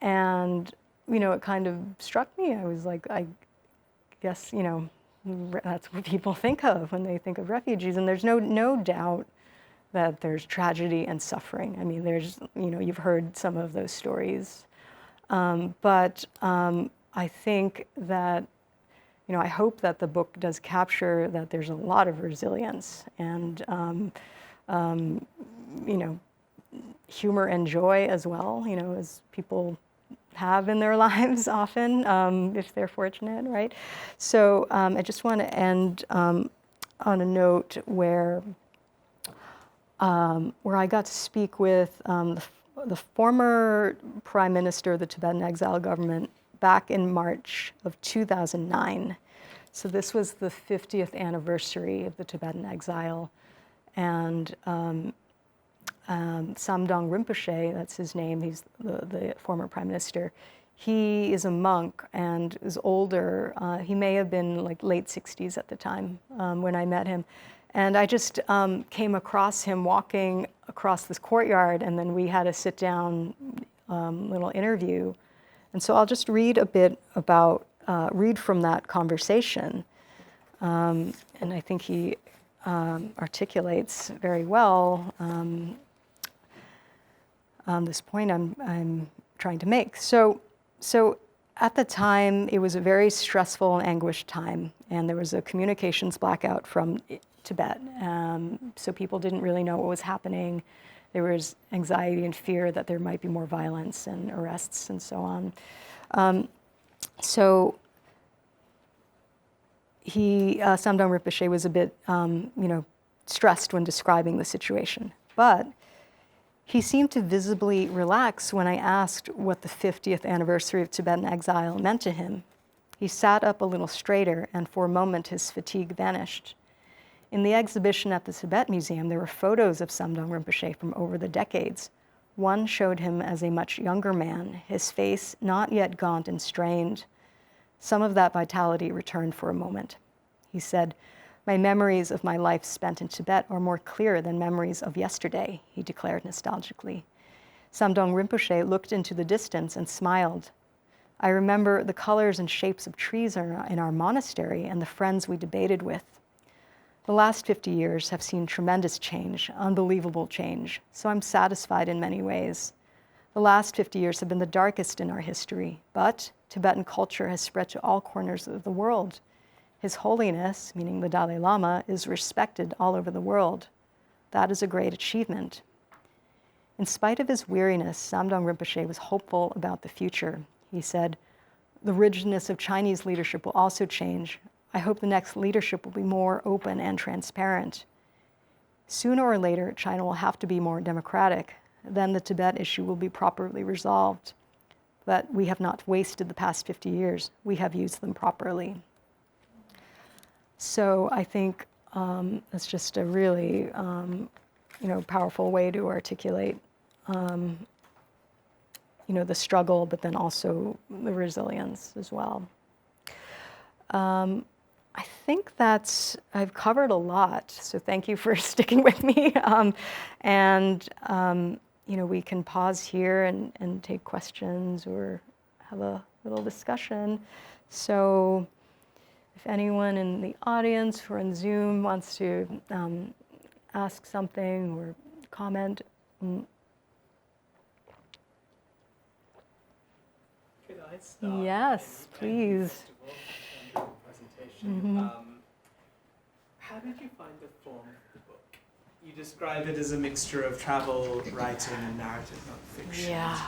And, it kind of struck me. I was like, I guess, that's what people think of when they think of refugees. And there's no doubt that there's tragedy and suffering. I mean, you've heard some of those stories. But I think that, I hope that the book does capture that there's a lot of resilience and, humor and joy as well, as people have in their lives often, if they're fortunate, right? So I just want to end on a note where I got to speak with the former Prime Minister of the Tibetan Exile government back in March of 2009. So this was the 50th anniversary of the Tibetan exile. And Samdang Rinpoche, that's his name, he's the former prime minister, he is a monk and is older. He may have been like late 60s at the time when I met him. And I just came across him walking across this courtyard, and then we had a sit-down little interview. And so I'll just read a bit read from that conversation. And I think he articulates very well this point I'm trying to make. So at the time, it was a very stressful and anguished time, and there was a communications blackout from Tibet. So people didn't really know what was happening. There was anxiety and fear that there might be more violence and arrests and so on. So Samdang Rinpoche was a bit, stressed when describing the situation. But he seemed to visibly relax when I asked what the 50th anniversary of Tibetan exile meant to him. He sat up a little straighter, and for a moment his fatigue vanished. In the exhibition at the Tibet Museum, there were photos of Samdang Rinpoche from over the decades. One showed him as a much younger man, his face not yet gaunt and strained. Some of that vitality returned for a moment. He said, "My memories of my life spent in Tibet are more clear than memories of yesterday," he declared nostalgically. Samdang Rinpoche looked into the distance and smiled. "I remember the colors and shapes of trees in our monastery and the friends we debated with. The last 50 years have seen tremendous change, unbelievable change, so I'm satisfied in many ways. The last 50 years have been the darkest in our history, but Tibetan culture has spread to all corners of the world. His Holiness, meaning the Dalai Lama, is respected all over the world. That is a great achievement." In spite of his weariness, Samdang Rinpoche was hopeful about the future. He said, "The rigidness of Chinese leadership will also change. I hope the next leadership will be more open and transparent. Sooner or later, China will have to be more democratic. Then the Tibet issue will be properly resolved. But we have not wasted the past 50 years. We have used them properly." So I think that's just a really, powerful way to articulate, the struggle, but then also the resilience as well. I think I've covered a lot, so thank you for sticking with me. We can pause here and take questions or have a little discussion. So if anyone in the audience or in Zoom wants to ask something or comment. Could I start? Yes, please. Presentation. How did you find the form of the book? You describe it as a mixture of travel, writing, and narrative nonfiction. Yeah.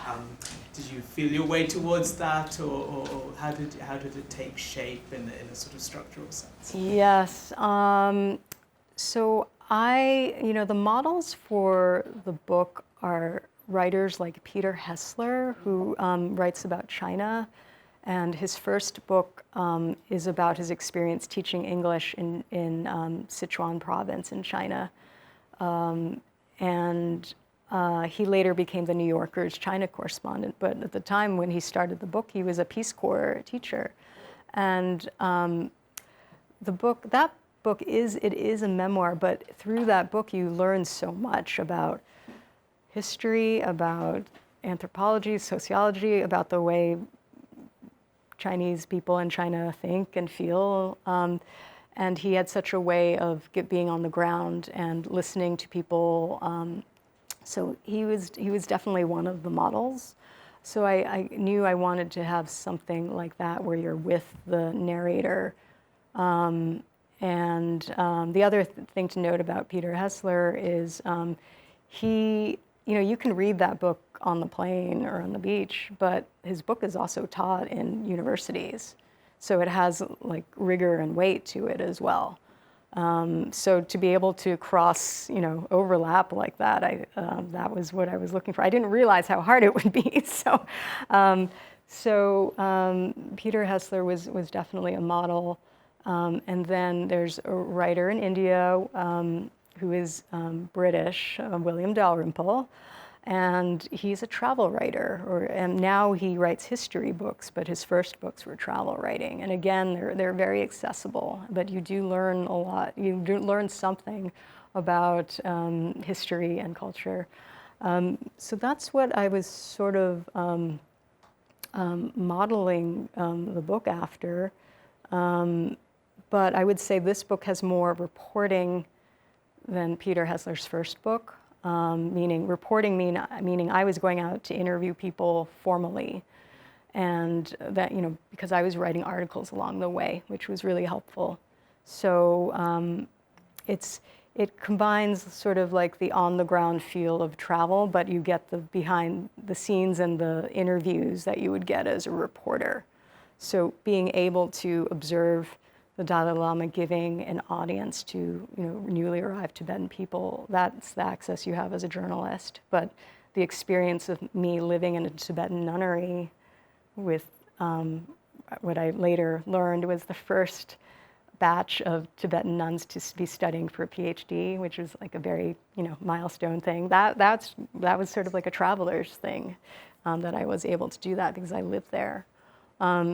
Did you feel your way towards that, or how did it take shape in a sort of structural sense? Yes. So the models for the book are writers like Peter Hessler, who writes about China. And his first book is about his experience teaching English in Sichuan province in China. He later became the New Yorker's China correspondent. But at the time when he started the book, he was a Peace Corps teacher. And that book is a memoir, but through that book you learn so much about history, about anthropology, sociology, about the way Chinese people in China think and feel. And he had such a way of being on the ground and listening to people. So he was definitely one of the models. So I knew I wanted to have something like that where you're with the narrator. The other thing to note about Peter Hessler is you can read that book on the plane or on the beach, but his book is also taught in universities. So it has like rigor and weight to it as well. So to be able to cross, overlap like that, that was what I was looking for. I didn't realize how hard it would be. So Peter Hessler was definitely a model. And then there's a writer in India who is British, William Dalrymple. And he's a travel writer, and now he writes history books, but his first books were travel writing. And again, they're very accessible, but you do learn a lot. You do learn something about history and culture. So that's what I was sort of modeling the book after. But I would say this book has more reporting than Peter Hessler's first book. Meaning I was going out to interview people formally, and that because I was writing articles along the way, which was really helpful. So it combines sort of like the on the ground feel of travel, but you get the behind the scenes and the interviews that you would get as a reporter. So being able to observe the Dalai Lama giving an audience to newly arrived Tibetan people, that's the access you have as a journalist. But the experience of me living in a Tibetan nunnery with what I later learned was the first batch of Tibetan nuns to be studying for a PhD, which was like a very milestone thing. That was sort of like a traveler's thing, that I was able to do that because I lived there.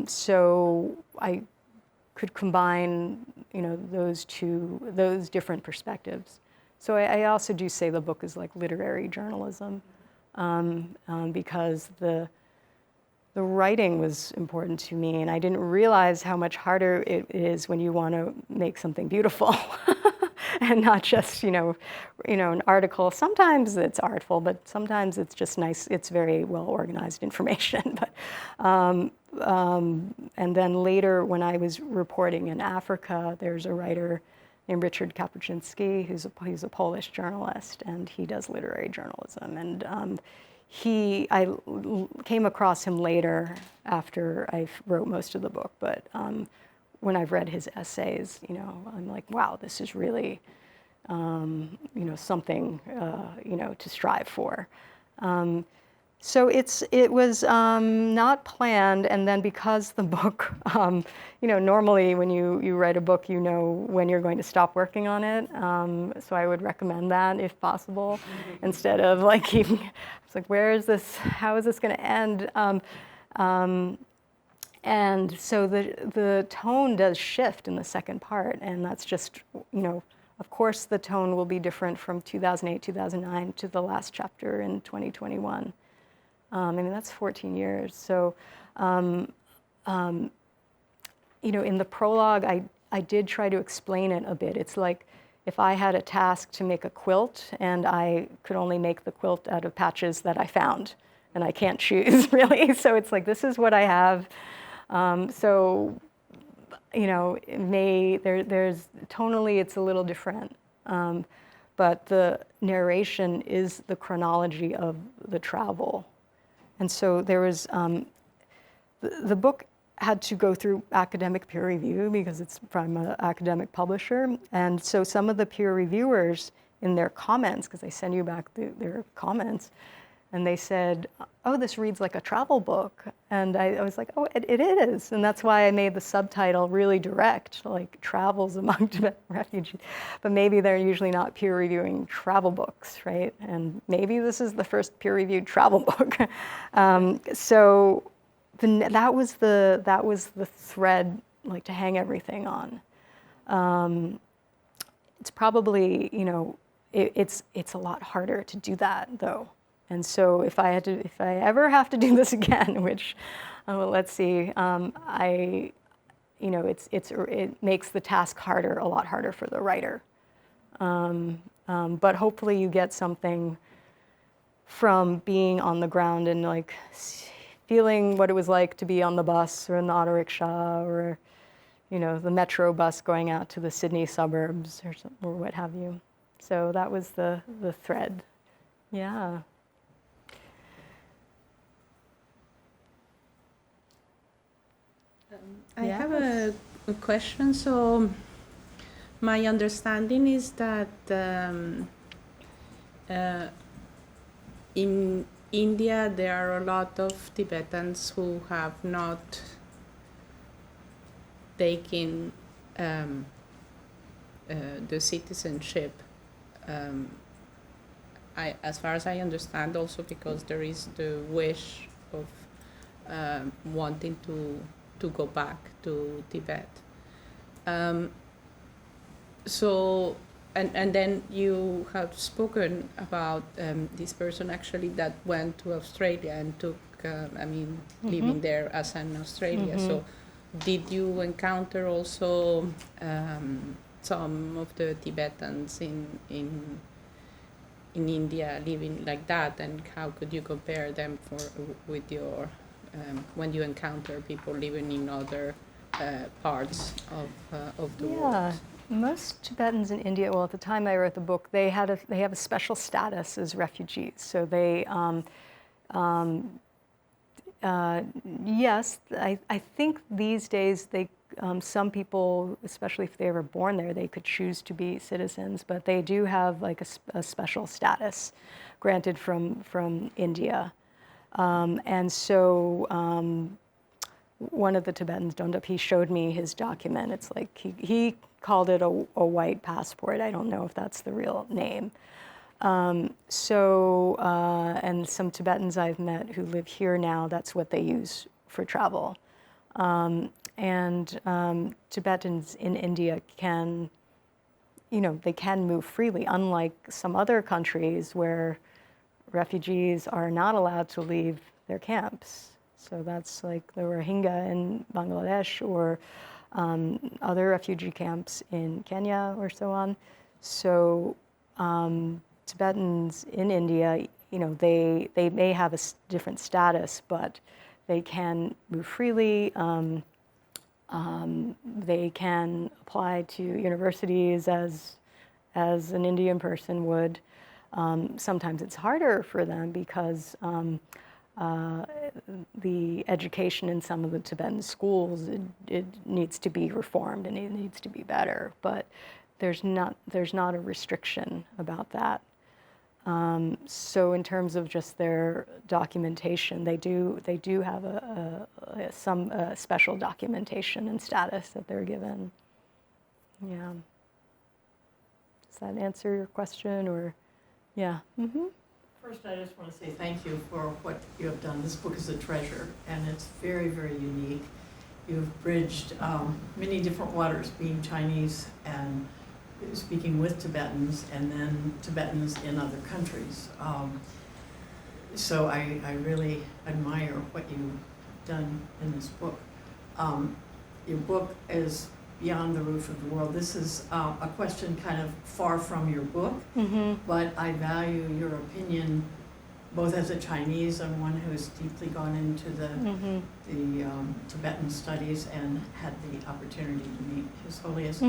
So I could combine, those different perspectives. So I also do say the book is like literary journalism, because the writing was important to me, and I didn't realize how much harder it is when you want to make something beautiful, and not just an article. Sometimes it's artful, but sometimes it's just nice. It's very well organized information, but. And then later, when I was reporting in Africa, there's a writer named Richard Kapuscinski, who's a Polish journalist, and he does literary journalism. And I came across him later after I wrote most of the book, but when I've read his essays, I'm like, wow, this is really, something, to strive for. So it was not planned, and then because the book, normally when you write a book, you know when you're going to stop working on it. So I would recommend that if possible, instead of like keeping. It's like, where is this? How is this going to end? And so the tone does shift in the second part, and that's just Of course, the tone will be different from 2008, 2009 to the last chapter in 2021. That's 14 years. So, in the prologue, I did try to explain it a bit. It's like if I had a task to make a quilt, and I could only make the quilt out of patches that I found, and I can't choose, really. So it's like, this is what I have. There's tonally, it's a little different. But the narration is the chronology of the travel. And so there was, the book had to go through academic peer review because it's from an academic publisher. And so some of the peer reviewers in their comments, because they send you back their comments, and they said, oh, this reads like a travel book. And I was like, oh, it is. And that's why I made the subtitle really direct, like Travels Among Tibetan Refugees. But maybe they're usually not peer reviewing travel books, right? And maybe this is the first peer-reviewed travel book. So that was the thread, like, to hang everything on. It's probably, it's a lot harder to do that, though. And so if I ever have to do this again, which, let's see, it makes the task harder, a lot harder for the writer. But hopefully you get something from being on the ground and like feeling what it was like to be on the bus or in the auto rickshaw or, the metro bus going out to the Sydney suburbs or what have you. So that was the thread. Yeah. I have a question. So my understanding is that in India there are a lot of Tibetans who have not taken the citizenship. As far as I understand, also because there is the wish of wanting to go back to Tibet. So, and then you have spoken about this person actually that went to Australia and took, living there as an Australia. So, did you encounter also some of the Tibetans in India living like that, and how could you compare them with your when you encounter people living in other parts of the world? Most Tibetans in India, well, at the time I wrote the book, they have a special status as refugees. So they, yes, I think these days some people, especially if they were born there, they could choose to be citizens, but they do have like a special status granted from India. And so one of the Tibetans, Dondap, he showed me his document. It's like he called it a white passport. I don't know if that's the real name. And some Tibetans I've met who live here now, that's what they use for travel. Tibetans in India can, they can move freely, unlike some other countries where refugees are not allowed to leave their camps. So that's like the Rohingya in Bangladesh or other refugee camps in Kenya or so on. So Tibetans in India, they may have a different status, but they can move freely. They can apply to universities as an Indian person would. Sometimes it's harder for them because the education in some of the Tibetan schools, it needs to be reformed and it needs to be better. But there's not a restriction about that. So in terms of just their documentation, they do have some special documentation and status that they're given. Yeah. Does that answer your question, or? Yeah. Mm-hmm. First, I just want to say thank you for what you have done. This book is a treasure, and it's very, very unique. You've bridged many different waters, being Chinese and speaking with Tibetans, and then Tibetans in other countries. So I really admire what you've done in this book. Your book is Beyond the Roof of the World. This is a question kind of far from your book, but I value your opinion both as a Chinese and one who has deeply gone into the Tibetan studies and had the opportunity to meet His Holiness.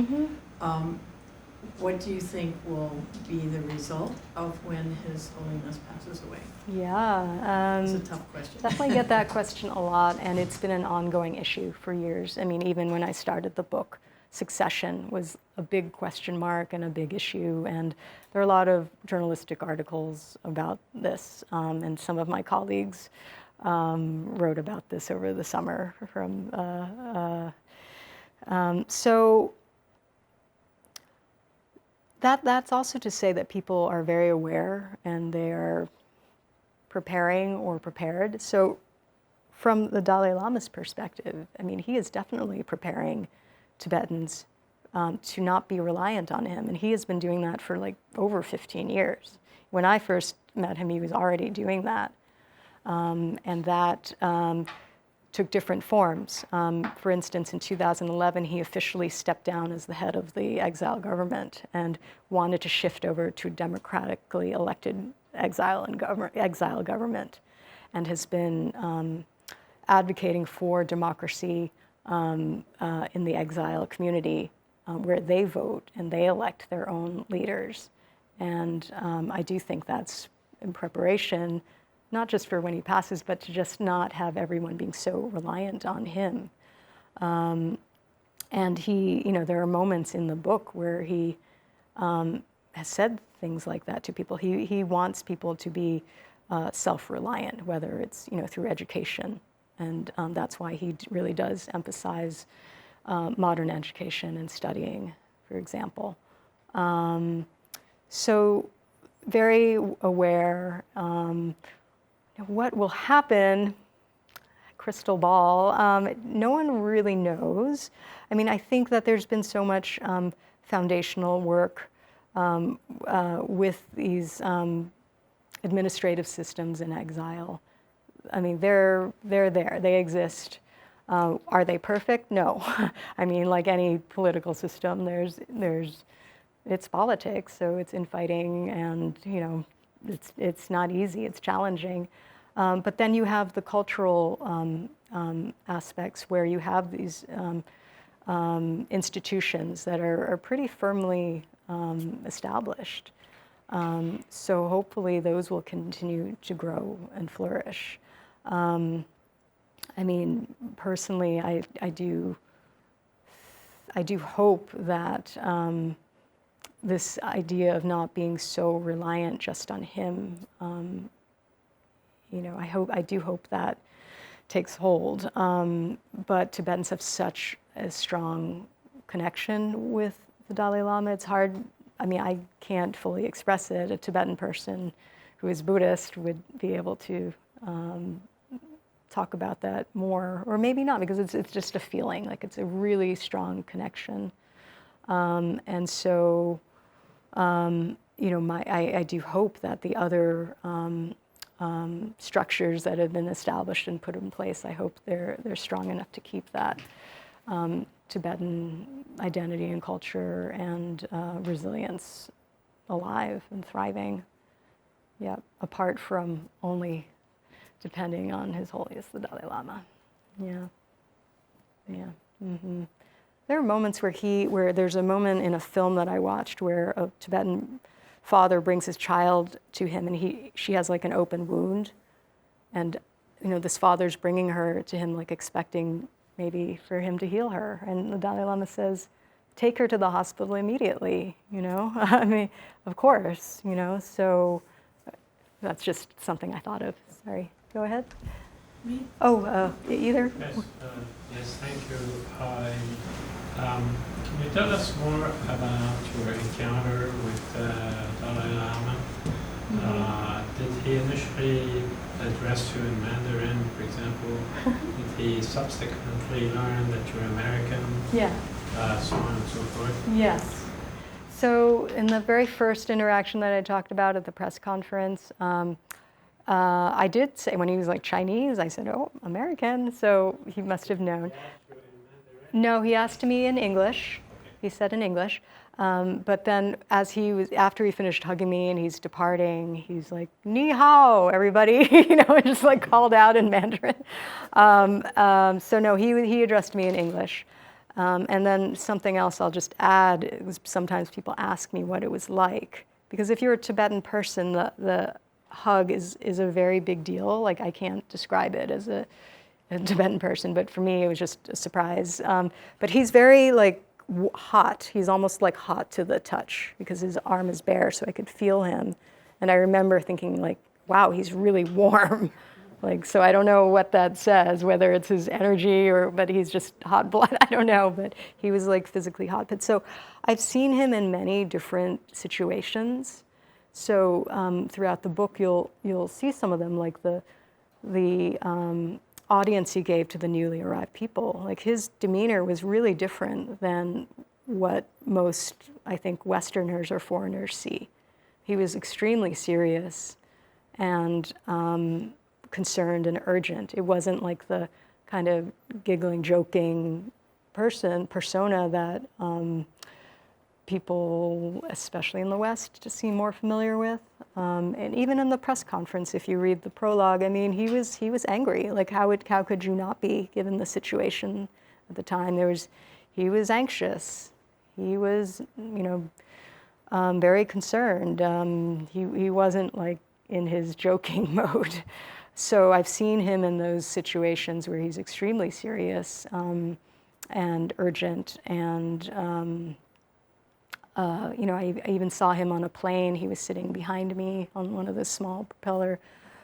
What do you think will be the result of when His Holiness passes away? Yeah. It's a tough question. Definitely get that question a lot, and it's been an ongoing issue for years. I mean, even when I started the book, succession was a big question mark and a big issue, and there are a lot of journalistic articles about this, and some of my colleagues wrote about this over the summer. So that's also to say that people are very aware and they are preparing or prepared. So from the Dalai Lama's perspective, I mean, he is definitely preparing Tibetans to not be reliant on him. And he has been doing that for like over 15 years. When I first met him, he was already doing that. And that took different forms. For instance, in 2011, he officially stepped down as the head of the Exile government and wanted to shift over to a democratically elected exile government, and has been advocating for democracy in the exile community, where they vote and they elect their own leaders. And I do think that's in preparation, not just for when he passes, but to just not have everyone being so reliant on him. And he, there are moments in the book where he has said things like that to people. He wants people to be self-reliant, whether it's, through education. And that's why he really does emphasize modern education and studying, for example. So very aware. What will happen, crystal ball, no one really knows. I mean, I think that there's been so much foundational work with these administrative systems in exile. I mean, they're there, they exist. Are they perfect? No. I mean, like any political system, it's politics, so it's infighting, and it's not easy, it's challenging. But then you have the cultural aspects where you have these institutions that are pretty firmly established. So hopefully those will continue to grow and flourish. I mean, personally, I do hope that this idea of not being so reliant just on him, I do hope that takes hold. But Tibetans have such a strong connection with the Dalai Lama. It's hard. I mean, I can't fully express it. A Tibetan person who is Buddhist would be able to talk about that more, or maybe not, because it's just a feeling, like it's a really strong connection. And so, I do hope that the other structures that have been established and put in place, I hope they're strong enough to keep that Tibetan identity and culture and resilience alive and thriving. Yeah, apart from only depending on His Holiness the Dalai Lama. Yeah. Mm-hmm. There are moments where there's a moment in a film that I watched where a Tibetan father brings his child to him, and she has like an open wound, and this father's bringing her to him, like expecting maybe for him to heal her, and the Dalai Lama says, "Take her to the hospital immediately." I mean, of course, So that's just something I thought of. Sorry, go ahead. Me? Oh, either. Yes, thank you. Can you tell us more about your encounter with Dalai Lama? Did he initially address you in Mandarin, for example? Did he subsequently learn that you're American? Yeah. So on and so forth? Yes. So in the very first interaction that I talked about at the press conference, I did say, when he was like Chinese, I said, "Oh, American." So he must have known. No, he asked me in English. Okay. He said in English. But then after he finished hugging me and he's departing, he's like, "Ni hao, everybody," and just like called out in Mandarin. So no, he addressed me in English. And then something else I'll just add, sometimes people ask me what it was like. Because if you're a Tibetan person, the hug is a very big deal. Like, I can't describe it as a Tibetan person, but for me it was just a surprise. But he's very hot. He's almost like hot to the touch because his arm is bare, so I could feel him. And I remember thinking wow, he's really warm. So I don't know what that says, whether it's his energy but he's just hot blood. I don't know, but he was physically hot. But so I've seen him in many different situations. So throughout the book, you'll see some of them, like the audience he gave to the newly arrived people. His demeanor was really different than what most, I think, Westerners or foreigners see. He was extremely serious and concerned and urgent. It wasn't like the kind of giggling, joking persona that people, especially in the West, just seem more familiar with. And even in the press conference, if you read the prologue, I mean, he was angry. Like, how could you not be, given the situation at the time? He was anxious. He was, very concerned. He wasn't like in his joking mode. So I've seen him in those situations where he's extremely serious and urgent. And I even saw him on a plane. He was sitting behind me on one of the small propeller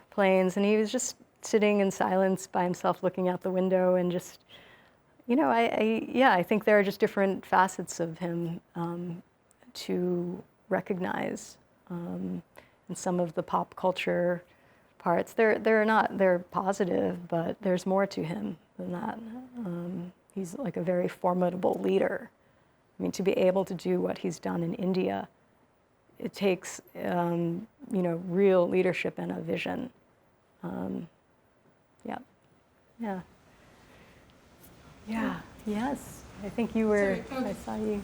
planes, and he was just sitting in silence by himself, looking out the window, and just, I think there are just different facets of him to recognize. And some of the pop culture parts, they're positive, but there's more to him than that. He's like a very formidable leader. I mean, to be able to do what he's done in India, it takes, real leadership and a vision. Yes. I think you were, Sorry, okay. I saw you.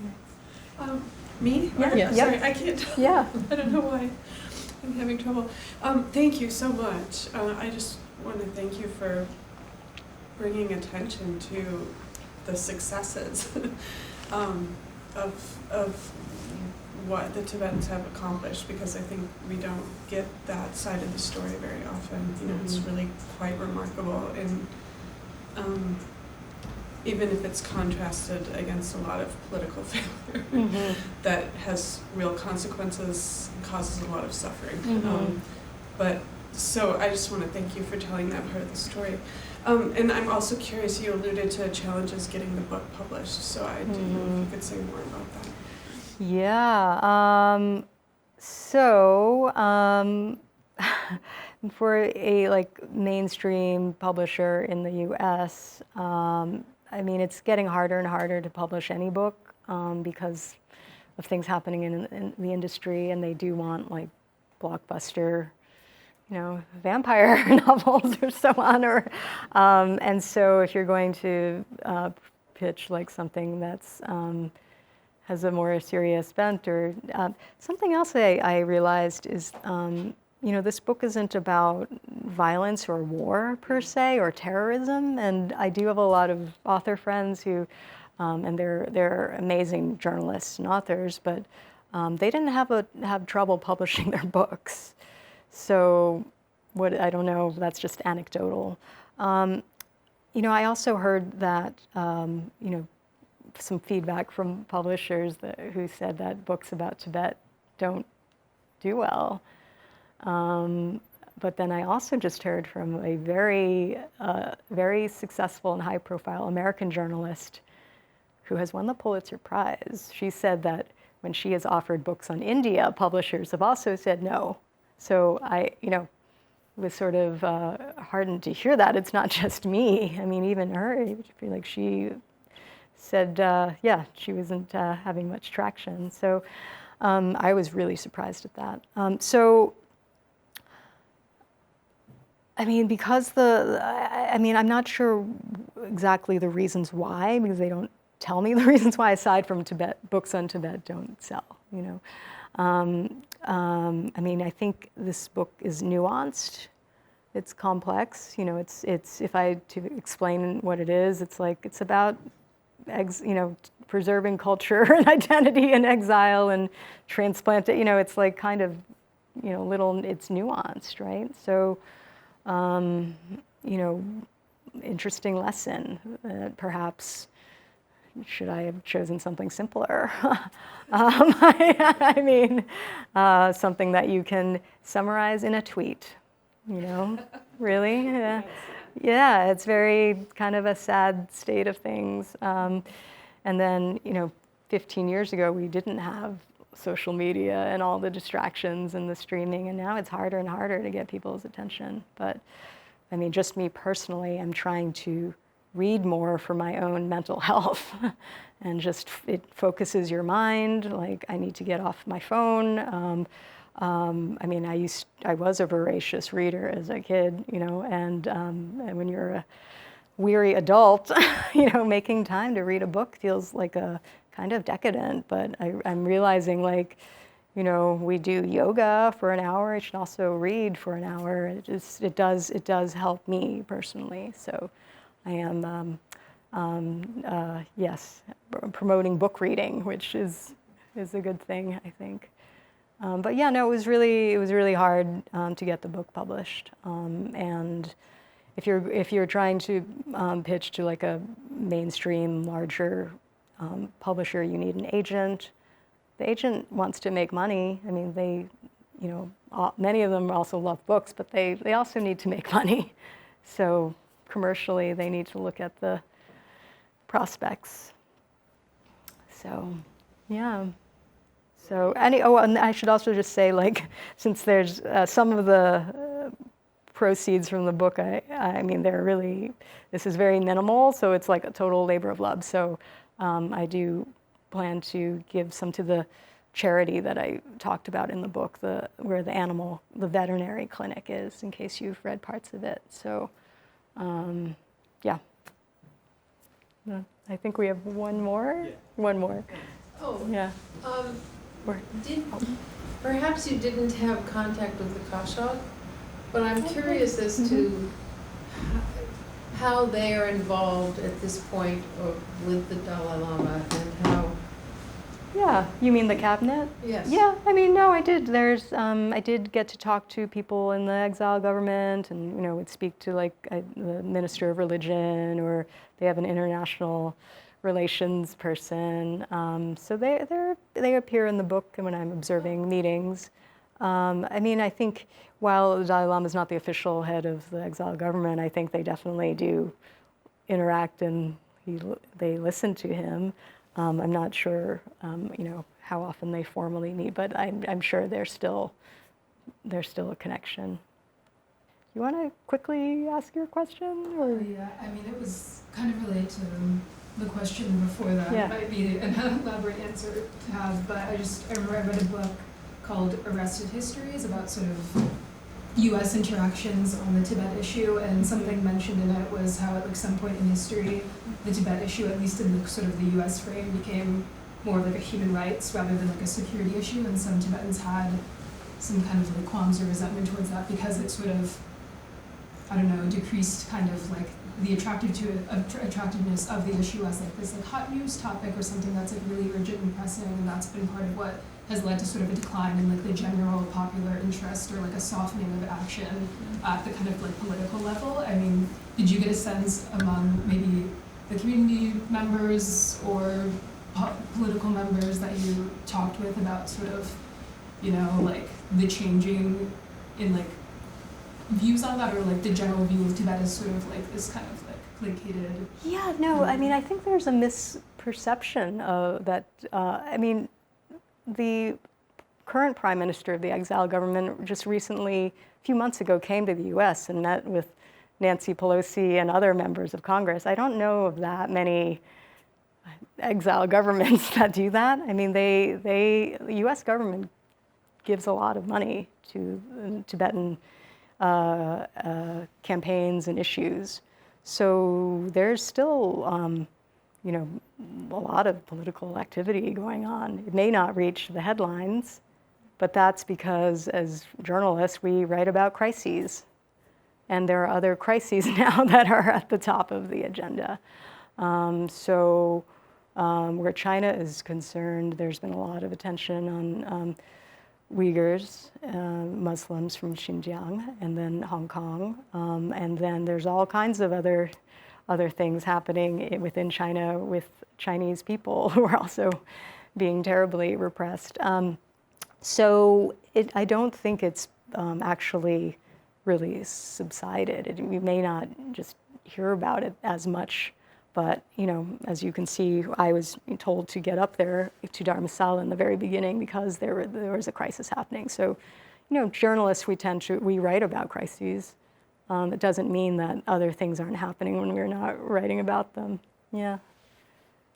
Me? Yeah. Yes. Yep. Sorry, I can't. Yeah. I don't know why I'm having trouble. Thank you so much. I just want to thank you for bringing attention to the successes of what the Tibetans have accomplished, because I think we don't get that side of the story very often. It's really quite remarkable, and even if it's contrasted against a lot of political failure that has real consequences and causes a lot of suffering. But so I just want to thank you for telling that part of the story. And I'm also curious, you alluded to challenges getting the book published, so I didn't know if you could say more about that. Yeah. For a mainstream publisher in the U.S., I mean, it's getting harder and harder to publish any book because of things happening in the industry, and they do want blockbuster, vampire novels or so on. And so if you're going to pitch something that's has a more serious bent, or something else I realized is, this book isn't about violence or war per se, or terrorism. And I do have a lot of author friends who, and they're amazing journalists and authors, but they didn't have trouble publishing their books. So I don't know, that's just anecdotal. I also heard that, some feedback from publishers who said that books about Tibet don't do well. But then I also just heard from a very, very successful and high-profile American journalist who has won the Pulitzer Prize. She said that when she has offered books on India, publishers have also said no. So I, was sort of heartened to hear that. It's not just me. I mean, even her, I feel like she said, she wasn't having much traction. So I was really surprised at that. I mean, because I'm not sure exactly the reasons why, because they don't tell me the reasons why, aside from books on Tibet don't sell, I mean, I think this book is nuanced. It's complex. It's if I had to explain what it is, it's about preserving culture and identity in exile and transplanting. It's kind of, it's nuanced, right? So, interesting lesson. Perhaps should I have chosen something simpler? I mean, something that you can summarize in a tweet. Really? Yeah, it's very kind of a sad state of things. And then, 15 years ago, we didn't have social media and all the distractions and the streaming, and now it's harder and harder to get people's attention. But, I mean, just me personally, I'm trying to read more for my own mental health. And just, it focuses your mind. I need to get off my phone. I mean, I was a voracious reader as a kid, and when you're a weary adult, making time to read a book feels like a kind of decadent, but I'm realizing like, we do yoga for an hour. I should also read for an hour. It does help me personally. So I am, yes, promoting book reading, which is a good thing, I think. But yeah, no, it was really hard to get the book published. And if you're trying to pitch to like a mainstream, larger publisher, you need an agent. The agent wants to make money. I mean, many of them also love books, but they also need to make money. So commercially, they need to look at the prospects. So, yeah. So, and I should also just say, like, since there's some of the proceeds from the book, I mean, this is very minimal, so it's like a total labor of love. So I do plan to give some to the charity that I talked about in the book, where the veterinary clinic is, in case you've read parts of it. So, yeah. I think we have one more. Yeah. One more. Oh. Yeah. Perhaps you didn't have contact with the Kashog, but I'm curious as to how they are involved at this point with the Dalai Lama and how. Yeah, you mean the cabinet? Yes. Yeah, I mean, no, I did. I did get to talk to people in the exile government, and would speak to like the minister of religion, or they have an international relations person. So they appear in the book when I'm observing meetings. I mean, I think while the Dalai Lama is not the official head of the exile government, I think they definitely do interact and they listen to him. I'm not sure, how often they formally meet, but I'm sure there's still a connection. You want to quickly ask your question, or? Yeah, I mean, it was kind of related to the question before that. Yeah. It might be an elaborate answer to have, but I remember I read a book called Arrested Histories about sort of U.S. interactions on the Tibet issue, and something mentioned in it was how at like some point in history, the Tibet issue, at least in the sort of the U.S. frame, became more of like a human rights rather than like a security issue, and some Tibetans had some kind of like qualms or resentment towards that because it sort of, I don't know, decreased kind of like the attractiveness of the issue as like this like hot news topic or something that's like really urgent and pressing, and that's been part of what has led to sort of a decline in like the general popular interest or like a softening of action at the kind of like political level. I mean, did you get a sense among maybe the community members or political members that you talked with about sort of, like the changing in like views on that, or like the general view of Tibet as sort of like this kind of like placated? Yeah, no, I mean, I think there's a misperception of that. I mean, the current prime minister of the exile government just recently, a few months ago, came to the U.S. and met with Nancy Pelosi and other members of Congress. I don't know of that many exile governments that do that. I mean, the U.S. government gives a lot of money to Tibetan campaigns and issues. So there's still, a lot of political activity going on. It may not reach the headlines, but that's because as journalists, we write about crises. And there are other crises now that are at the top of the agenda. Where China is concerned, there's been a lot of attention on Uyghurs, Muslims from Xinjiang, and then Hong Kong. And then there's all kinds of other things happening within China with Chinese people who are also being terribly repressed. I don't think it's actually really subsided. We may not just hear about it as much, but as you can see, I was told to get up there to Dharamsala in the very beginning because there was a crisis happening. So, journalists, we write about crises. It doesn't mean that other things aren't happening when we're not writing about them. Yeah.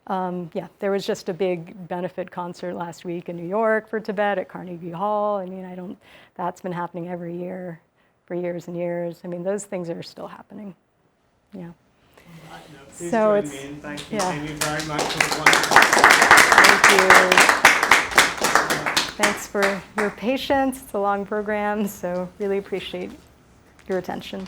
There was just a big benefit concert last week in New York for Tibet at Carnegie Hall. I mean, that's been happening every year for years and years. I mean, those things are still happening. Yeah. Please So join it's- me in thanking yeah. Amy very much for the wonderful. Thank you. Thanks for your patience. It's a long program, so really appreciate your attention.